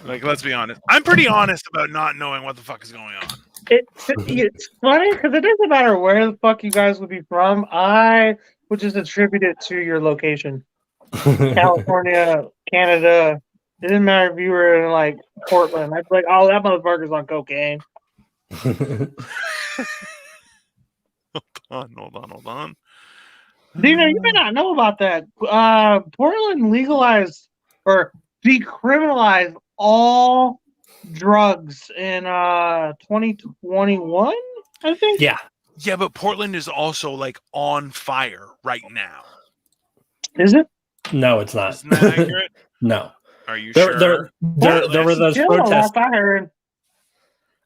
Like, let's be honest. I'm pretty honest about not knowing what the fuck is going on. It's funny because it doesn't matter where the fuck you guys would be from. I would just attribute it to your location. California, Canada. It didn't matter if you were in like Portland. I'd be like, oh, that motherfucker's on cocaine. Hold on. Dino, you may not know about that. Portland legalized or decriminalized all drugs in 2021, I think. Yeah. Yeah, but Portland is also like on fire right now. Is it? No, it's not. Isn't that accurate? No. Are you There sure? were those Still a lot protests. of fire.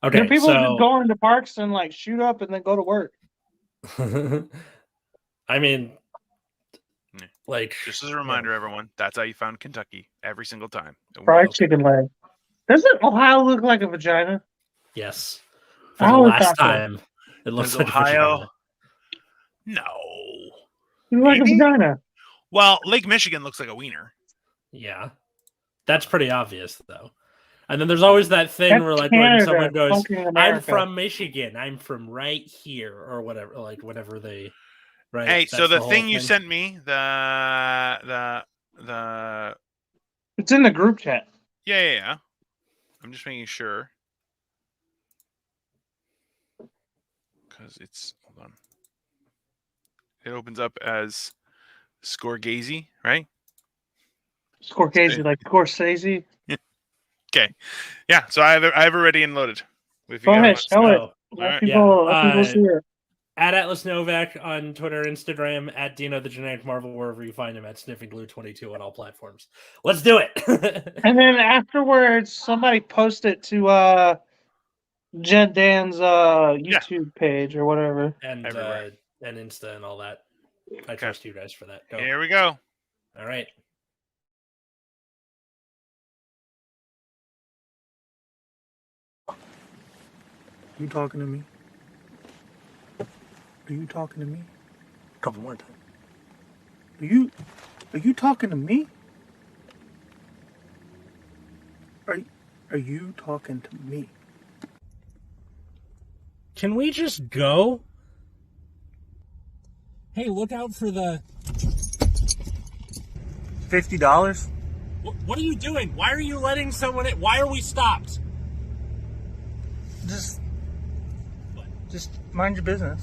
Okay, There are people so just going into parks and like shoot up and then go to work. I mean, Yeah. like, Just as a reminder, everyone, that's how you found Kentucky every single time. Fried chicken leg. Doesn't Ohio look like a vagina? yes. I For the always last thought so. time, it looks Does like Ohio? a No. It looks like a Maybe? vagina. Well, Lake Michigan looks like a wiener. Yeah, that's pretty obvious though. And then there's always that thing That's where, like, Canada, when someone goes, fucking "I'm America." from Michigan. I'm from right here," or whatever. Like, whatever they. Right. Hey, so that's the whole thing you sent me, the It's in the group chat. yeah. I'm just making sure. Because it's, hold on. It opens up as Scorsese, right? Scorsese, like Scorsese. Okay. Yeah, so I have it already and loaded. If you Go guys ahead, want to show it. Oh, Let right. people, Yeah, let people see it. at Atlas Novak on Twitter, Instagram, at Dino the Generic Marvel, wherever you find him, at Sniffing Glue 22 on all platforms. Let's do it. And then afterwards, somebody post it to Jed Dan's YouTube page or whatever. and Everywhere. and Insta and all that. I trust you guys for that. Go. Here we go. All right. You talking to me? Are you talking to me? Couple more times. Are you talking to me? Are you talking to me? Can we just go? Hey, look out for the... $50? What are you doing? Why are you letting someone in? Why are we stopped? Just mind your business.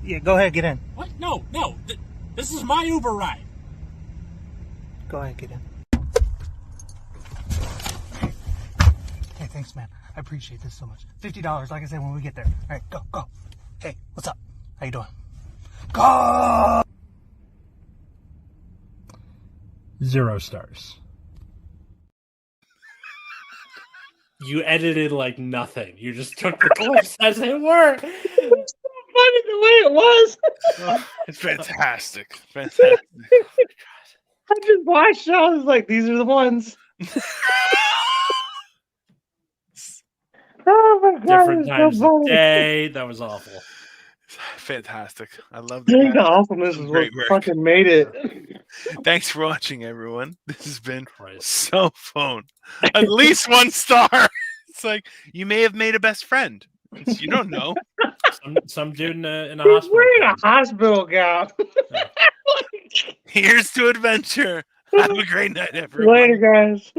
Yeah, go ahead, get in. What? No. This is my Uber ride. Go ahead, get in. Hey, thanks, man. I appreciate this so much. $50, like I said, when we get there. All right, go. Hey, what's up? How you doing? Go! 0 stars. You edited like nothing. You just took the clips as they were. It's so funny the way it was. It's fantastic. Fantastic. I just watched it. I was like, these are the ones. Oh my god, Different it's times so of funny. day. That was awful. Fantastic. I love I think the that. awesomeness is what Great work. fucking made it. Thanks for watching, everyone. This has been Christ. so fun. At least 1 star. It's like you may have made a best friend. You don't know. Some dude in a He's hospital. wearing a gown. hospital gown. Here's to adventure. Have a great night, everyone. Later, guys.